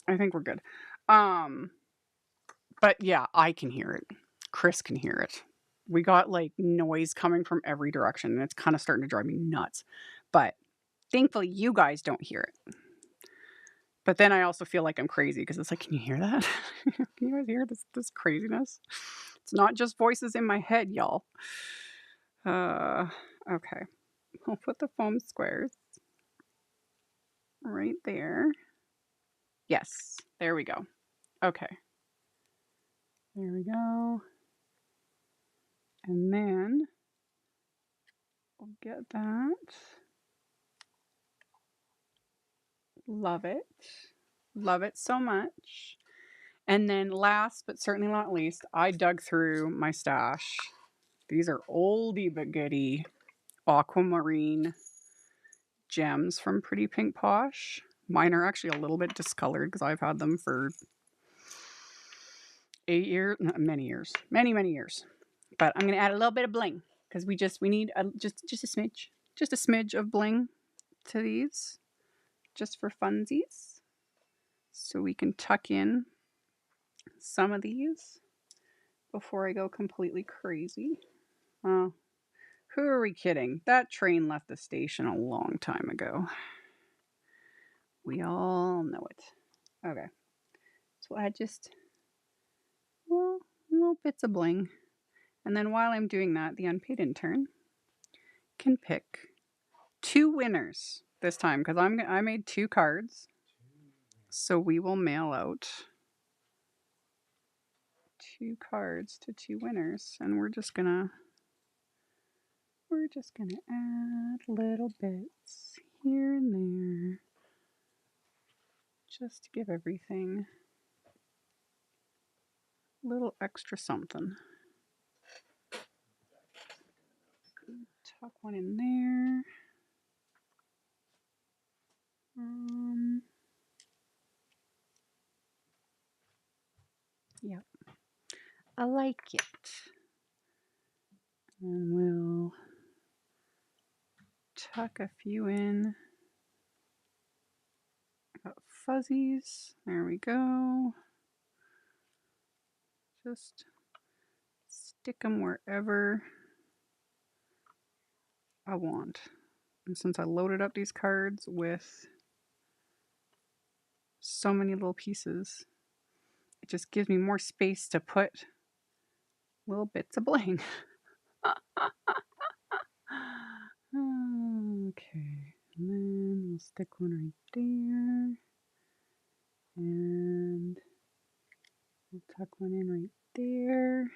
I think we're good. But yeah, I can hear it. Chris can hear it. We got like noise coming from every direction and it's kind of starting to drive me nuts. But thankfully you guys don't hear it. But then I also feel like I'm crazy because it's like, can you hear that? Can you guys hear this craziness? It's not just voices in my head, y'all. Okay. I'll put the foam squares right there. Yes, there we go. Okay. There we go. And then we'll get that. Love it. Love it so much. And then last but certainly not least, I dug through my stash. These are oldie but goodie Aquamarine gems from Pretty Pink Posh. Mine are actually a little bit discolored because I've had them for 8 years, many years, many years. But I'm gonna add a little bit of bling because we need just a smidge of bling to these, just for funsies, so we can tuck in some of these before I go completely crazy. Oh, who are we kidding? That train left the station a long time ago. We all know it. Okay, so I just little bits of bling, and then while I'm doing that, the unpaid intern can pick 2 winners this time because I made 2 cards, so we will mail out 2 cards to 2 winners, and we're just gonna add little bits here and there just to give everything a little extra something. Tuck one in there. Yep. I like it. And we'll tuck a few in. Got fuzzies. There we go. Just stick them wherever I want. And since I loaded up these cards with so many little pieces, it just gives me more space to put little bits of bling. Okay, and then we'll stick one right there. And we'll tuck one in right there.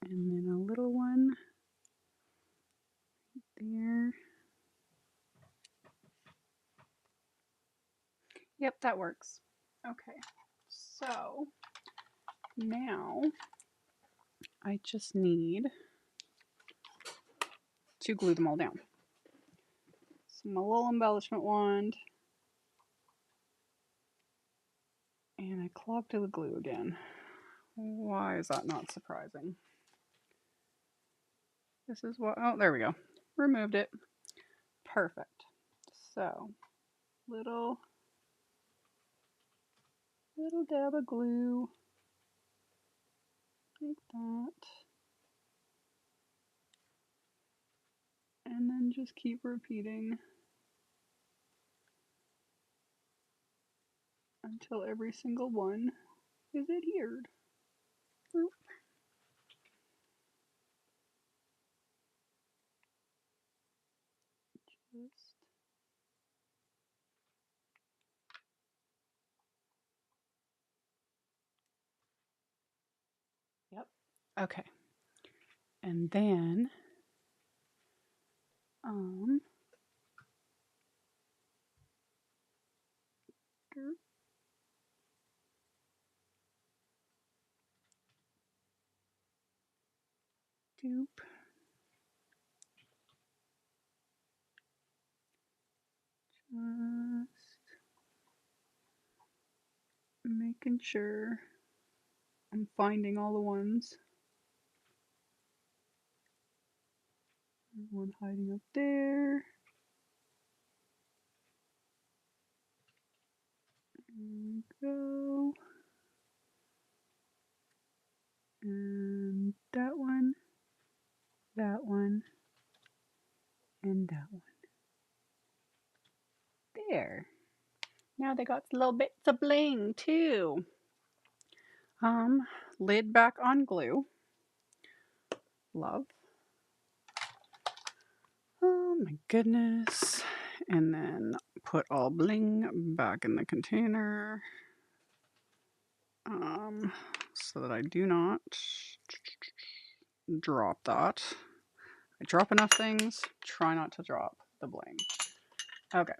And then a little one there. Yep, that works. Okay, so now I just need to glue them all down. So my little embellishment wand. And I clogged the glue again. Why is that not surprising? This is what, oh, there we go. Removed it. Perfect. So, little dab of glue. Like that. And then just keep repeating until every single one is adhered. Oop. Just yep. Okay. And then doop. Just making sure I'm finding all the ones. There's one hiding up there. There we go. And that one, and that one. There. Now they got little bits of bling too. Lid back on glue. Love. Oh my goodness. And then put all bling back in the container. So that I do not drop that. I drop enough things, try not to drop the bling. Okay.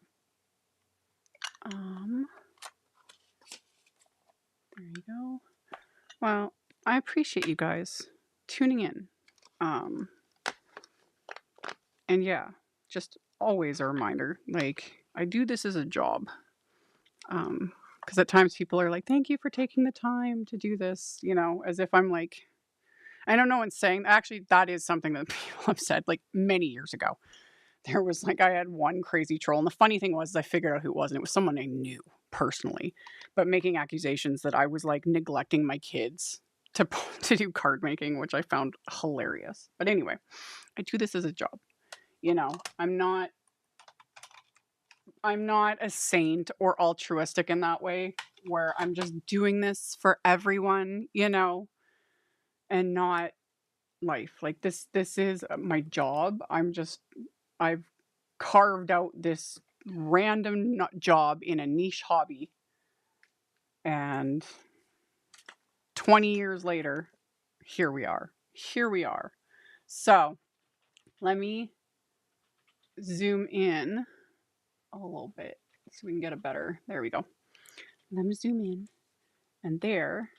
There you go. Well, I appreciate you guys tuning in. And yeah, just always a reminder, like, I do this as a job. Because at times people are like, thank you for taking the time to do this, you know, as if I'm like, I don't know one's saying, actually, that is something that people have said like many years ago. There was like, I had one crazy troll. And the funny thing was, I figured out who it was, and it was someone I knew personally, but making accusations that I was like neglecting my kids to do card making, which I found hilarious. But anyway, I do this as a job. You know, I'm not a saint or altruistic in that way where I'm just doing this for everyone, you know, and not life. Like this is my job. I've carved out this random job in a niche hobby, and 20 years later, here we are. So let me zoom in a little bit so we can get a better, there we go. Let me zoom in, and there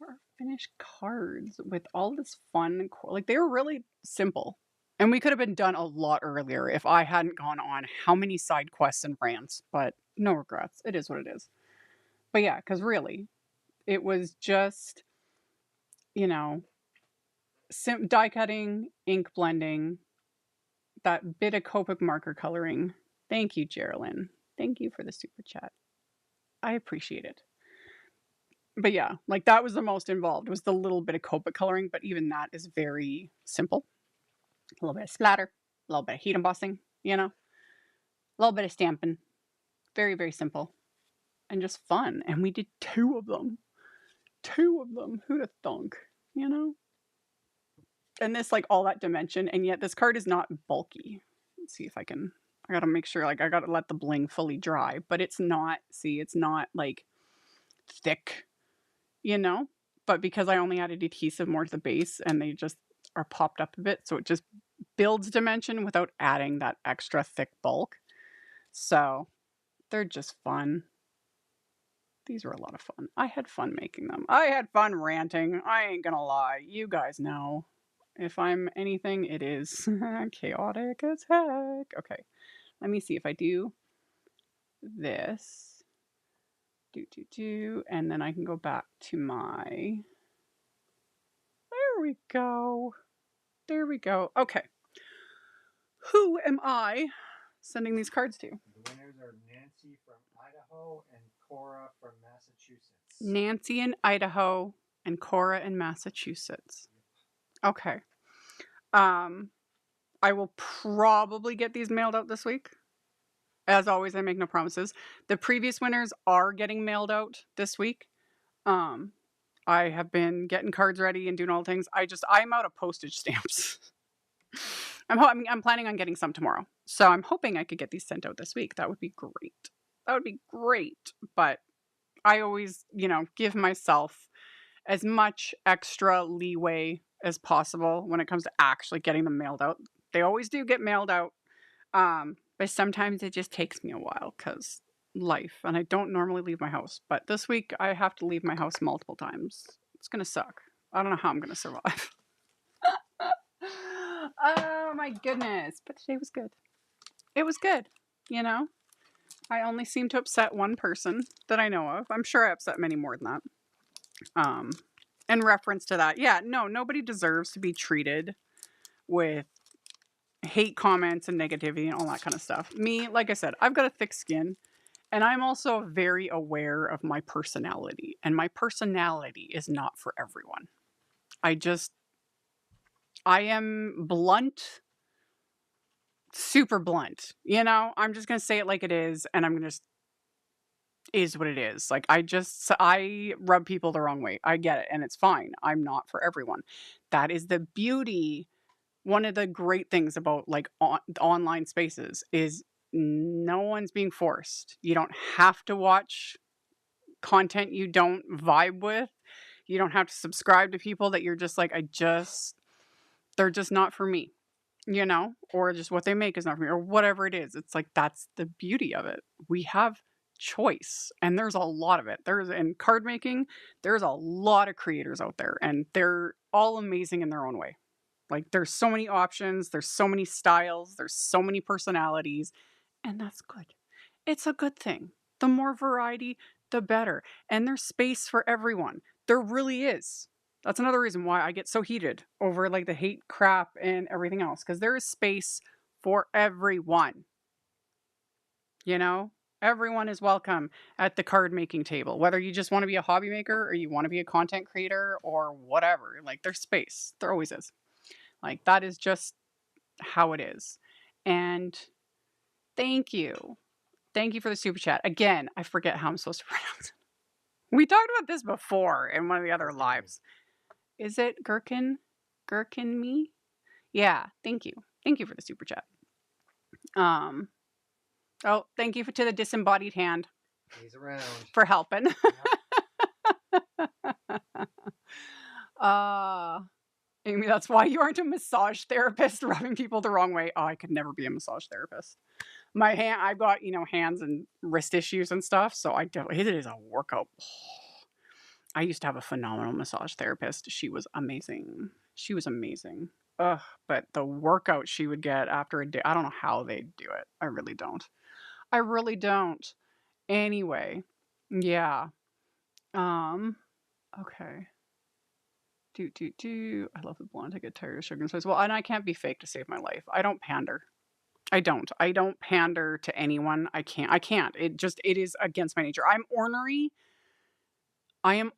are finished cards with all this fun, like they were really simple. And we could have been done a lot earlier if I hadn't gone on how many side quests and rants, but no regrets. It is what it is. But yeah, because really, it was just, you know, die cutting, ink blending, that bit of Copic marker coloring. Thank you, Geraldine. Thank you for the super chat. I appreciate it. But yeah, like that was the most involved, was the little bit of Copic coloring, but even that is very simple. A little bit of splatter, a little bit of heat embossing, you know, a little bit of stamping. Very, very simple and just fun. And we did 2 of them. 2 of them. Who'd have thunk, you know? And this, like, all that dimension, and yet this card is not bulky. Let's see if I can, I gotta make sure, like, I gotta let the bling fully dry, but it's not, see, it's not, like, thick, you know? But because I only added adhesive more to the base, and they just are popped up a bit, so it just builds dimension without adding that extra thick bulk. So they're just fun. These were a lot of fun. I had fun making them. I had fun ranting. I ain't gonna lie. You guys know. If I'm anything, it is chaotic as heck. Okay, let me see if I do this. And then I can go back to my... There we go. There we go. Okay. Who am I sending these cards to? The winners are Nancy from Idaho and Cora from Massachusetts. Nancy in Idaho and Cora in Massachusetts. Okay. I will probably get these mailed out this week. As always, I make no promises. The previous winners are getting mailed out this week. I have been getting cards ready and doing all the things. I'm out of postage stamps. I'm planning on getting some tomorrow. So I'm hoping I could get these sent out this week. That would be great. But I always, you know, give myself as much extra leeway as possible when it comes to actually getting them mailed out. They always do get mailed out. But sometimes it just takes me a while because life, and I don't normally leave my house. But this week I have to leave my house multiple times. It's going to suck. I don't know how I'm going to survive. Oh my goodness. But today was good. It was good, you know? I only seem to upset one person that I know of. I'm sure I upset many more than that. In reference to that, yeah, no, nobody deserves to be treated with hate comments and negativity and all that kind of stuff. Me, like I said, I've got a thick skin, and I'm also very aware of my personality, and my personality is not for everyone. I am blunt super blunt, you know? I'm just gonna say it like it is, and I'm gonna just is what it is. Like, I rub people the wrong way. I get it, and it's fine. I'm not for everyone. That is the beauty. One of the great things about, like, online spaces is no one's being forced. You don't have to watch content you don't vibe with. You don't have to subscribe to people that you're just like, they're just not for me, you know, or just what they make is not for me, or whatever it is. It's like, that's the beauty of it. We have choice, and there's a lot of it. There's in card making, there's a lot of creators out there, and they're all amazing in their own way. Like, there's so many options, there's so many styles, there's so many personalities, and that's good. It's a good thing. The more variety, the better. And there's space for everyone. There really is. That's another reason why I get so heated over like the hate crap and everything else, because there is space for everyone. You know, everyone is welcome at the card making table, whether you just want to be a hobby maker or you want to be a content creator or whatever. Like, there's space. There always is. Like, that is just how it is. And thank you. Thank you for the super chat. Again, I forget how I'm supposed to pronounce it. We talked about this before in one of the other lives. Is it Gherkin? Gherkin me? Yeah, thank you. Thank you for the super chat. Oh, thank you to the disembodied hand. He's around. For helping. Amy, that's why you aren't a massage therapist rubbing people the wrong way. Oh, I could never be a massage therapist. I've got, hands and wrist issues and stuff, so it is a workout. I used to have a phenomenal massage therapist. She was amazing. Ugh, but the workout she would get after a day, I don't know how they do it. I really don't. Anyway, yeah. Okay. I love the blonde. I get tired of sugar and spice. Well, and I can't be fake to save my life. I don't pander. I don't pander to anyone. I can't. It is against my nature. I am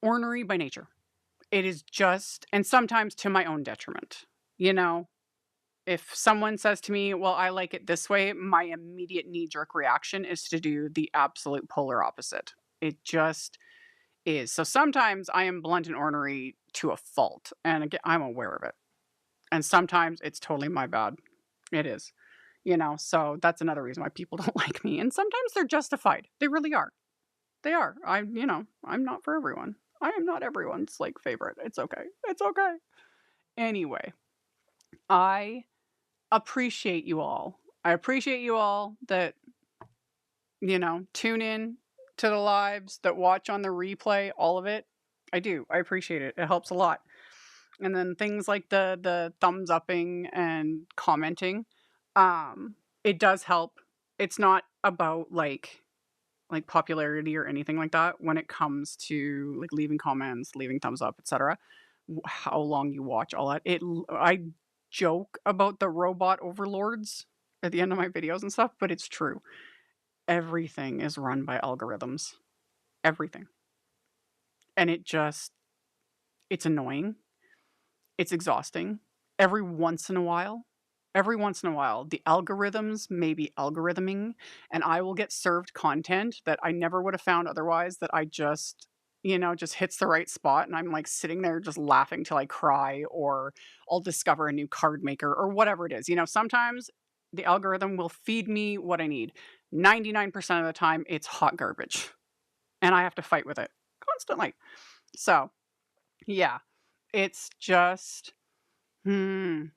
ornery by nature. It is just, and sometimes to my own detriment. You know, if someone says to me, well, I like it this way, my immediate knee jerk reaction is to do the absolute polar opposite. It just is. So sometimes I am blunt and ornery to a fault. And again, I'm aware of it. And sometimes it's totally my bad. It is. So that's another reason why people don't like me. And sometimes they're justified. They really are. They are. I'm not for everyone. I am not everyone's like favorite. It's okay. It's okay. Anyway, I appreciate you all. I appreciate you all that, tune in to the lives, that watch on the replay, all of it. I do. I appreciate it. It helps a lot. And then things like the thumbs upping and commenting, it does help. It's not about like popularity or anything like that when it comes to like leaving comments, leaving thumbs up, etc. How long you watch, all that. I joke about the robot overlords at the end of my videos and stuff, but it's true. Everything is run by algorithms. Everything. And it's annoying. It's exhausting. Every once in a while, the algorithms may be algorithming, and I will get served content that I never would have found otherwise, that I just hits the right spot, and I'm like sitting there just laughing till I cry, or I'll discover a new card maker or whatever it is. Sometimes the algorithm will feed me what I need. 99% of the time, it's hot garbage, and I have to fight with it constantly. So, yeah, it's just, been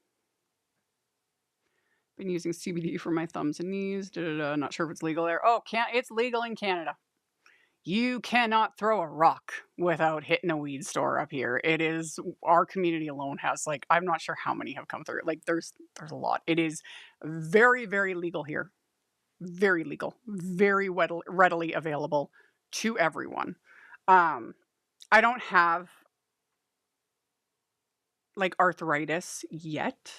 using CBD for my thumbs and knees. Not sure if it's legal there. Oh, it's legal in Canada. You cannot throw a rock without hitting a weed store up here. It is, our community alone has like, I'm not sure how many have come through. Like there's a lot. It is very, very legal here. Very legal. Very readily available to everyone. I don't have like arthritis yet.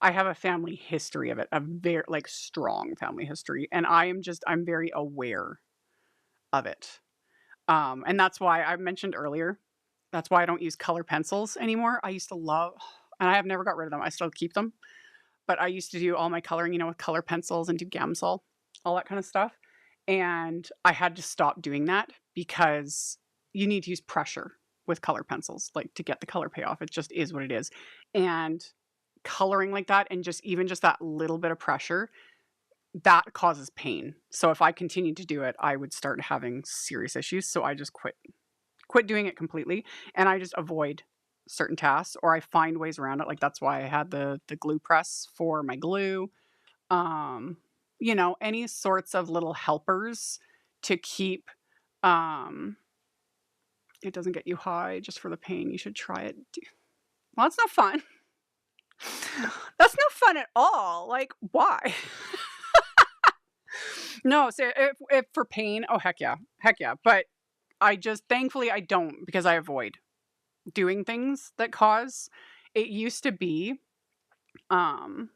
I have a family history of it, a very like strong family history, and I'm very aware of it. And that's why I mentioned earlier, that's why I don't use color pencils anymore. I used to love, and I have never got rid of them. I still keep them, but I used to do all my coloring, with color pencils and do Gamsol, all that kind of stuff. And I had to stop doing that because you need to use pressure with color pencils, like to get the color payoff. It just is what it is. And coloring like that and just that little bit of pressure, that causes pain. So if I continued to do it, I would start having serious issues. So I just quit doing it completely, and I just avoid certain tasks or I find ways around it. Like that's why I had the glue press for my glue. Um, any sorts of little helpers to keep um it doesn't get you high just for the pain. You should try it. Well, that's not fun. That's no fun at all. Like, why? No, so if for pain, oh heck yeah. Heck yeah. But thankfully I don't because I avoid doing things that cause. It used to be um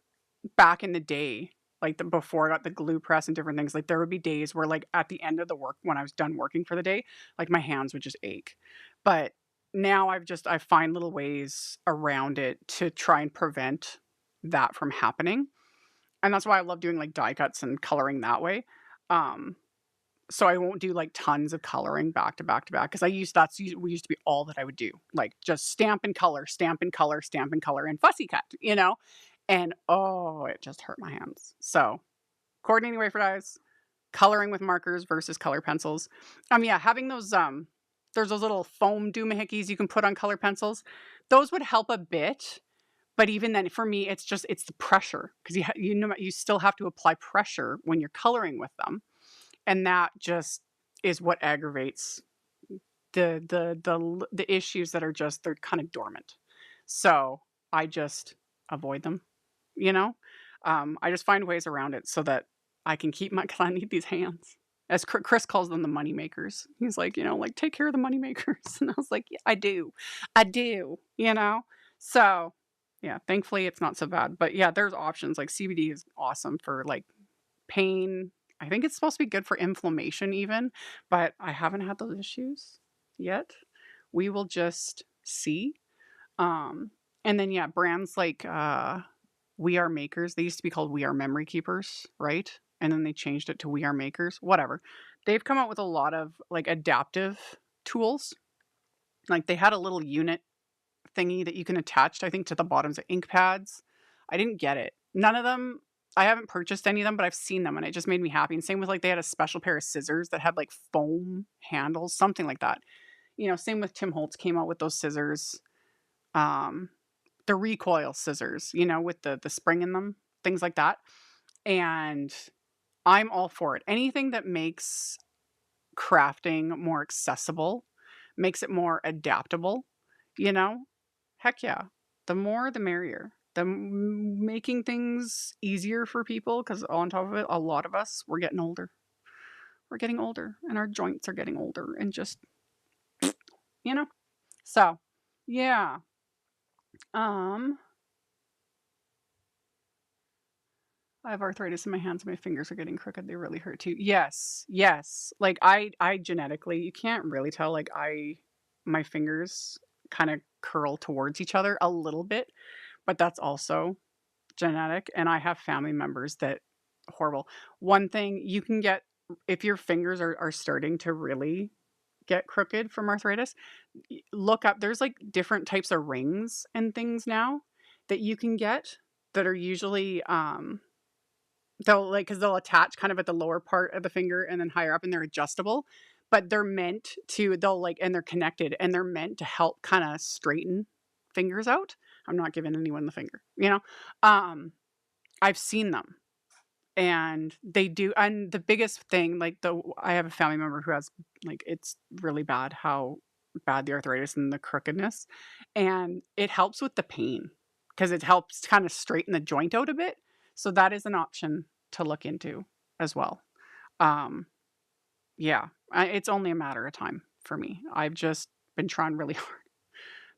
back in the day, like before I got the glue press and different things, like there would be days where like at the end of the work when I was done working for the day, like my hands would just ache. But now I find little ways around it to try and prevent that from happening. And that's why I love doing like die cuts and coloring that way. Um so I won't do like tons of coloring back to back to back because we used to be all that I would do. Like just stamp and color, stamp and color, stamp and color and fussy cut. And oh, it just hurt my hands. So coordinating wafer dies, coloring with markers versus color pencils. Yeah, having there's those little foam doohickeys you can put on color pencils. Those would help a bit, but even then, for me, it's the pressure because you still have to apply pressure when you're coloring with them, and that just is what aggravates the issues that are just they're kind of dormant. So I just avoid them, you know? I just find ways around it so that I can keep my because I need these hands. As Chris calls them the money makers. He's like, like take care of the money makers. And I was like, yeah, I do. I do. So yeah, thankfully it's not so bad. But yeah, there's options. Like CBD is awesome for like pain. I think it's supposed to be good for inflammation even, but I haven't had those issues yet. We will just see. Um, and then yeah, brands like We Are Makers. They used to be called We Are Memory Keepers, right? And then they changed it to We Are Makers. Whatever. They've come out with a lot of like adaptive tools. Like they had a little unit thingy that you can attach, I think, to the bottoms of ink pads. I didn't get it. None of them. I haven't purchased any of them, but I've seen them and it just made me happy. And same with like they had a special pair of scissors that had like foam handles, something like that. Same with Tim Holtz came out with those scissors. Um, the recoil scissors, with the spring in them, things like that. And I'm all for it. Anything that makes crafting more accessible, makes it more adaptable, you know? Heck yeah. The more the merrier. Making things easier for people because on top of it, a lot of us we're getting older. We're getting older and our joints are getting older and just you know. So, yeah. Um I have arthritis in my hands. My fingers are getting crooked. They really hurt too. Yes, yes. Like I genetically, you can't really tell. Like my fingers kind of curl towards each other a little bit, but that's also genetic. And I have family members that horrible. One thing you can get if your fingers are starting to really get crooked from arthritis, look up. There's like different types of rings and things now that you can get that are usually they'll attach kind of at the lower part of the finger and then higher up, and they're adjustable, but they're connected, and they're meant to help kinda straighten fingers out. I'm not giving anyone the finger. I've seen them, and they do and the biggest thing, I have a family member who has, it's really bad how bad the arthritis and the crookedness, and it helps with the pain because it helps kinda straighten the joint out a bit, so that is an option to look into as well. Um, yeah, it's only a matter of time for me. I've just been trying really hard,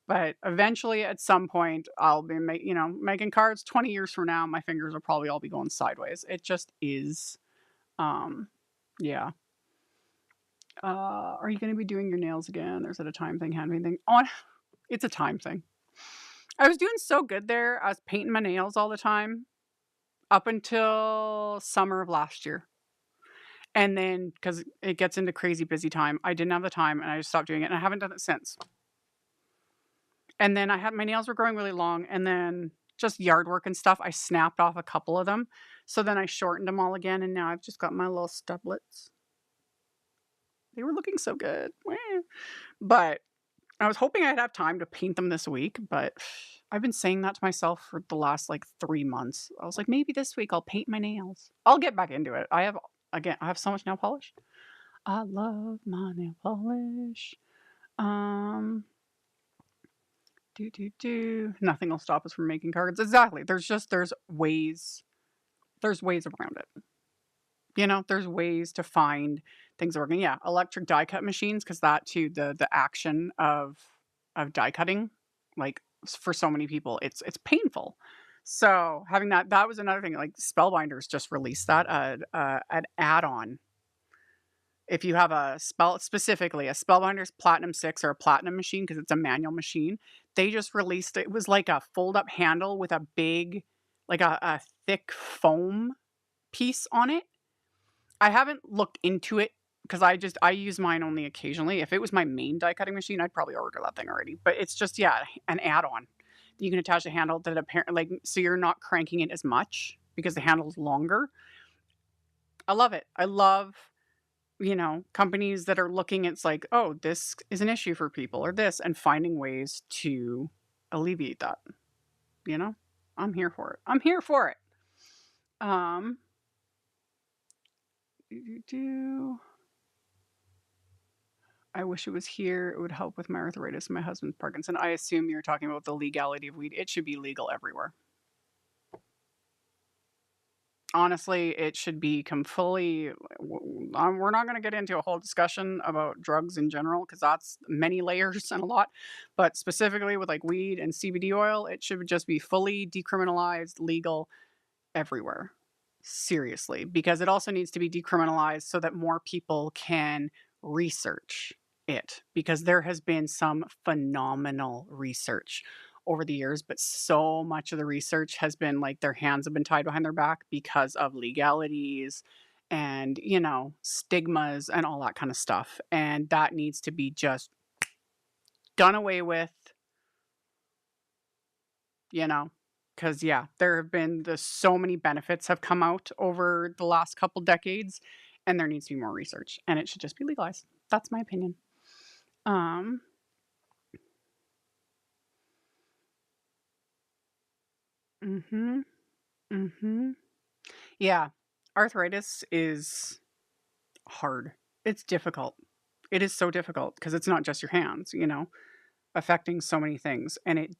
but eventually, at some point, I'll be making cards. 20 years from now, my fingers will probably all be going sideways. It just is. Um, yeah. Are you going to be doing your nails again? Or is it a time thing, handmade thing? Oh, it's a time thing. I was doing so good there. I was painting my nails all the time. up until summer of last year. And then, because it gets into crazy busy time, I didn't have the time and I just stopped doing it, and I haven't done it since. And then I had my nails were growing really long, and then just yard work and stuff, I snapped off a couple of them. So then I shortened them all again, and now I've just got my little stublets. They were looking so good. But I was hoping I'd have time to paint them this week, but I've been saying that to myself for the last like 3 months. I was like, maybe this week I'll paint my nails. I'll get back into it. I have so much nail polish. I love my nail polish. Um, Nothing will stop us from making cards. Exactly. There's ways around it. You know, there's ways to find things working. Yeah, electric die cut machines, because that too, the action of die cutting, like for so many people, it's painful. So having that was another thing. Like Spellbinders just released that an add-on. If you have specifically a Spellbinders Platinum 6 or a Platinum machine, because it's a manual machine, they just released it. It was like a fold-up handle with a big, like a thick foam piece on it. I haven't looked into it because I use mine only occasionally. If it was my main die cutting machine, I'd probably order that thing already. But it's just, yeah, an add-on. You can attach a handle that apparently, like, so you're not cranking it as much because the handle is longer. I love it. I love, companies that are looking, it's like, oh, this is an issue for people or this, and finding ways to alleviate that. You know, I'm here for it. I'm here for it. Um, I wish it was here. It would help with my arthritis and my husband's Parkinson. I assume you're talking about the legality of weed. It should be legal everywhere. Honestly, it should be fully. We're not going to get into a whole discussion about drugs in general because that's many layers and a lot. But specifically with like weed and CBD oil, it should just be fully decriminalized, legal everywhere. Seriously, because it also needs to be decriminalized so that more people can research it, because there has been some phenomenal research over the years, but so much of the research has been like their hands have been tied behind their back because of legalities and, stigmas and all that kind of stuff. And that needs to be just done away with, you know, because yeah, there have been so many benefits have come out over the last couple decades, and there needs to be more research, and it should just be legalized. That's my opinion. Um, mhm, mhm. Yeah, arthritis is hard. It's difficult. It is so difficult because it's not just your hands, affecting so many things, and and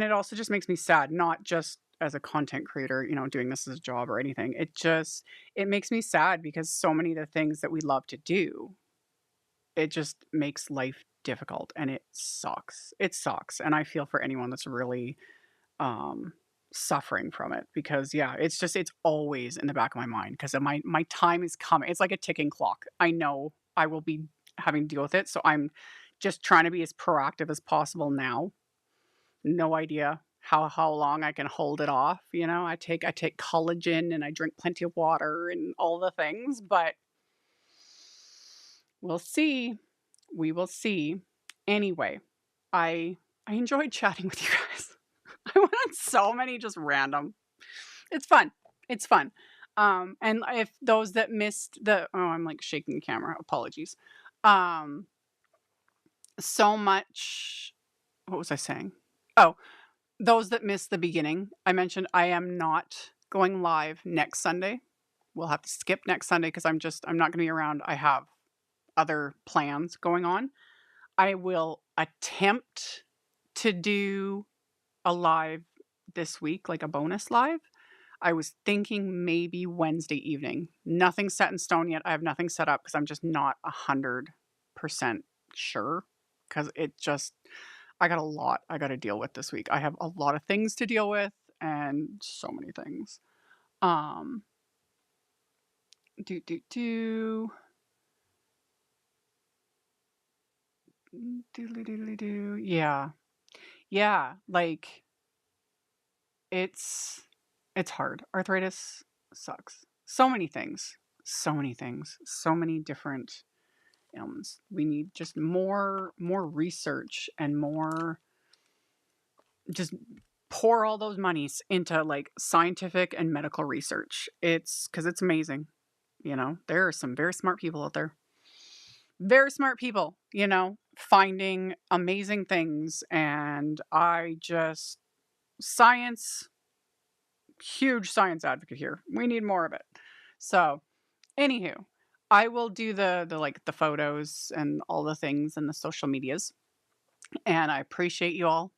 it also just makes me sad, not just as a content creator, doing this as a job or anything. It makes me sad because so many of the things that we love to do, it just makes life difficult and it sucks. It sucks. And I feel for anyone that's really um suffering from it because yeah, it's always in the back of my mind because my time is coming. It's like a ticking clock. I know I will be having to deal with it. So I'm just trying to be as proactive as possible now. No idea how long I can hold it off, I take collagen and I drink plenty of water and all the things, but we'll see. We will see. Anyway, I I enjoyed chatting with you guys. I went on so many just random. It's fun. It's fun. And if those that missed I'm like shaking the camera. Apologies. Um, so much. What was I saying? Oh, those that missed the beginning, I mentioned I am not going live next Sunday. We'll have to skip next Sunday because I'm not going to be around. I have other plans going on. I will attempt to do a live this week, like a bonus live. I was thinking maybe Wednesday evening. Nothing set in stone yet. I have nothing set up because I'm just not 100% sure because I got a lot I got to deal with this week. I have a lot of things to deal with and so many things. Um, do do do do. Yeah, yeah. Like it's hard. Arthritis sucks. So many things. So many things. So many different ailments. We need just more research and more, just pour all those monies into like scientific and medical research. It's because it's amazing. You know, there are some very smart people out there. Very smart people, you know, finding amazing things. And science, huge science advocate here. We need more of it. So, anywho, I will do the photos and all the things and the social medias. And I appreciate you all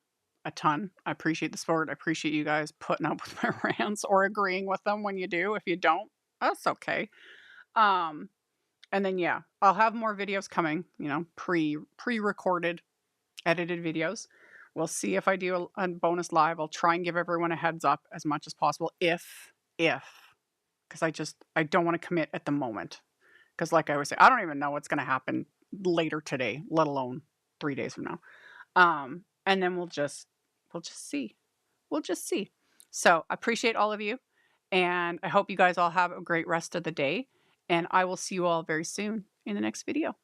a ton. I appreciate the support. I appreciate you guys putting up with my rants or agreeing with them when you do. If you don't, that's okay. And then yeah, I'll have more videos coming, you know, pre-recorded, edited videos. We'll see if I do a bonus live. I'll try and give everyone a heads up as much as possible if because I don't want to commit at the moment. Because like I always say, I don't even know what's going to happen later today, let alone 3 days from now. And then we'll just see. We'll just see. So I appreciate all of you. And I hope you guys all have a great rest of the day. And I will see you all very soon in the next video.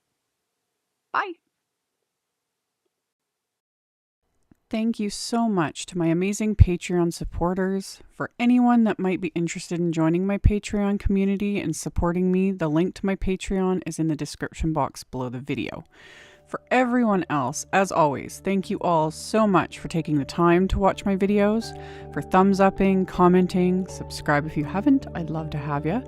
Bye. Thank you so much to my amazing Patreon supporters. For anyone that might be interested in joining my Patreon community and supporting me, the link to my Patreon is in the description box below the video. For everyone else, as always, thank you all so much for taking the time to watch my videos, for thumbs upping, commenting, subscribe if you haven't, I'd love to have you.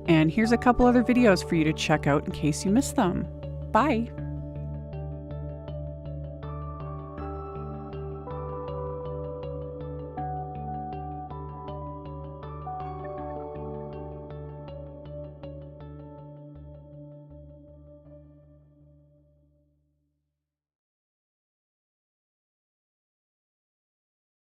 And here's a couple other videos for you to check out in case you missed them. Bye!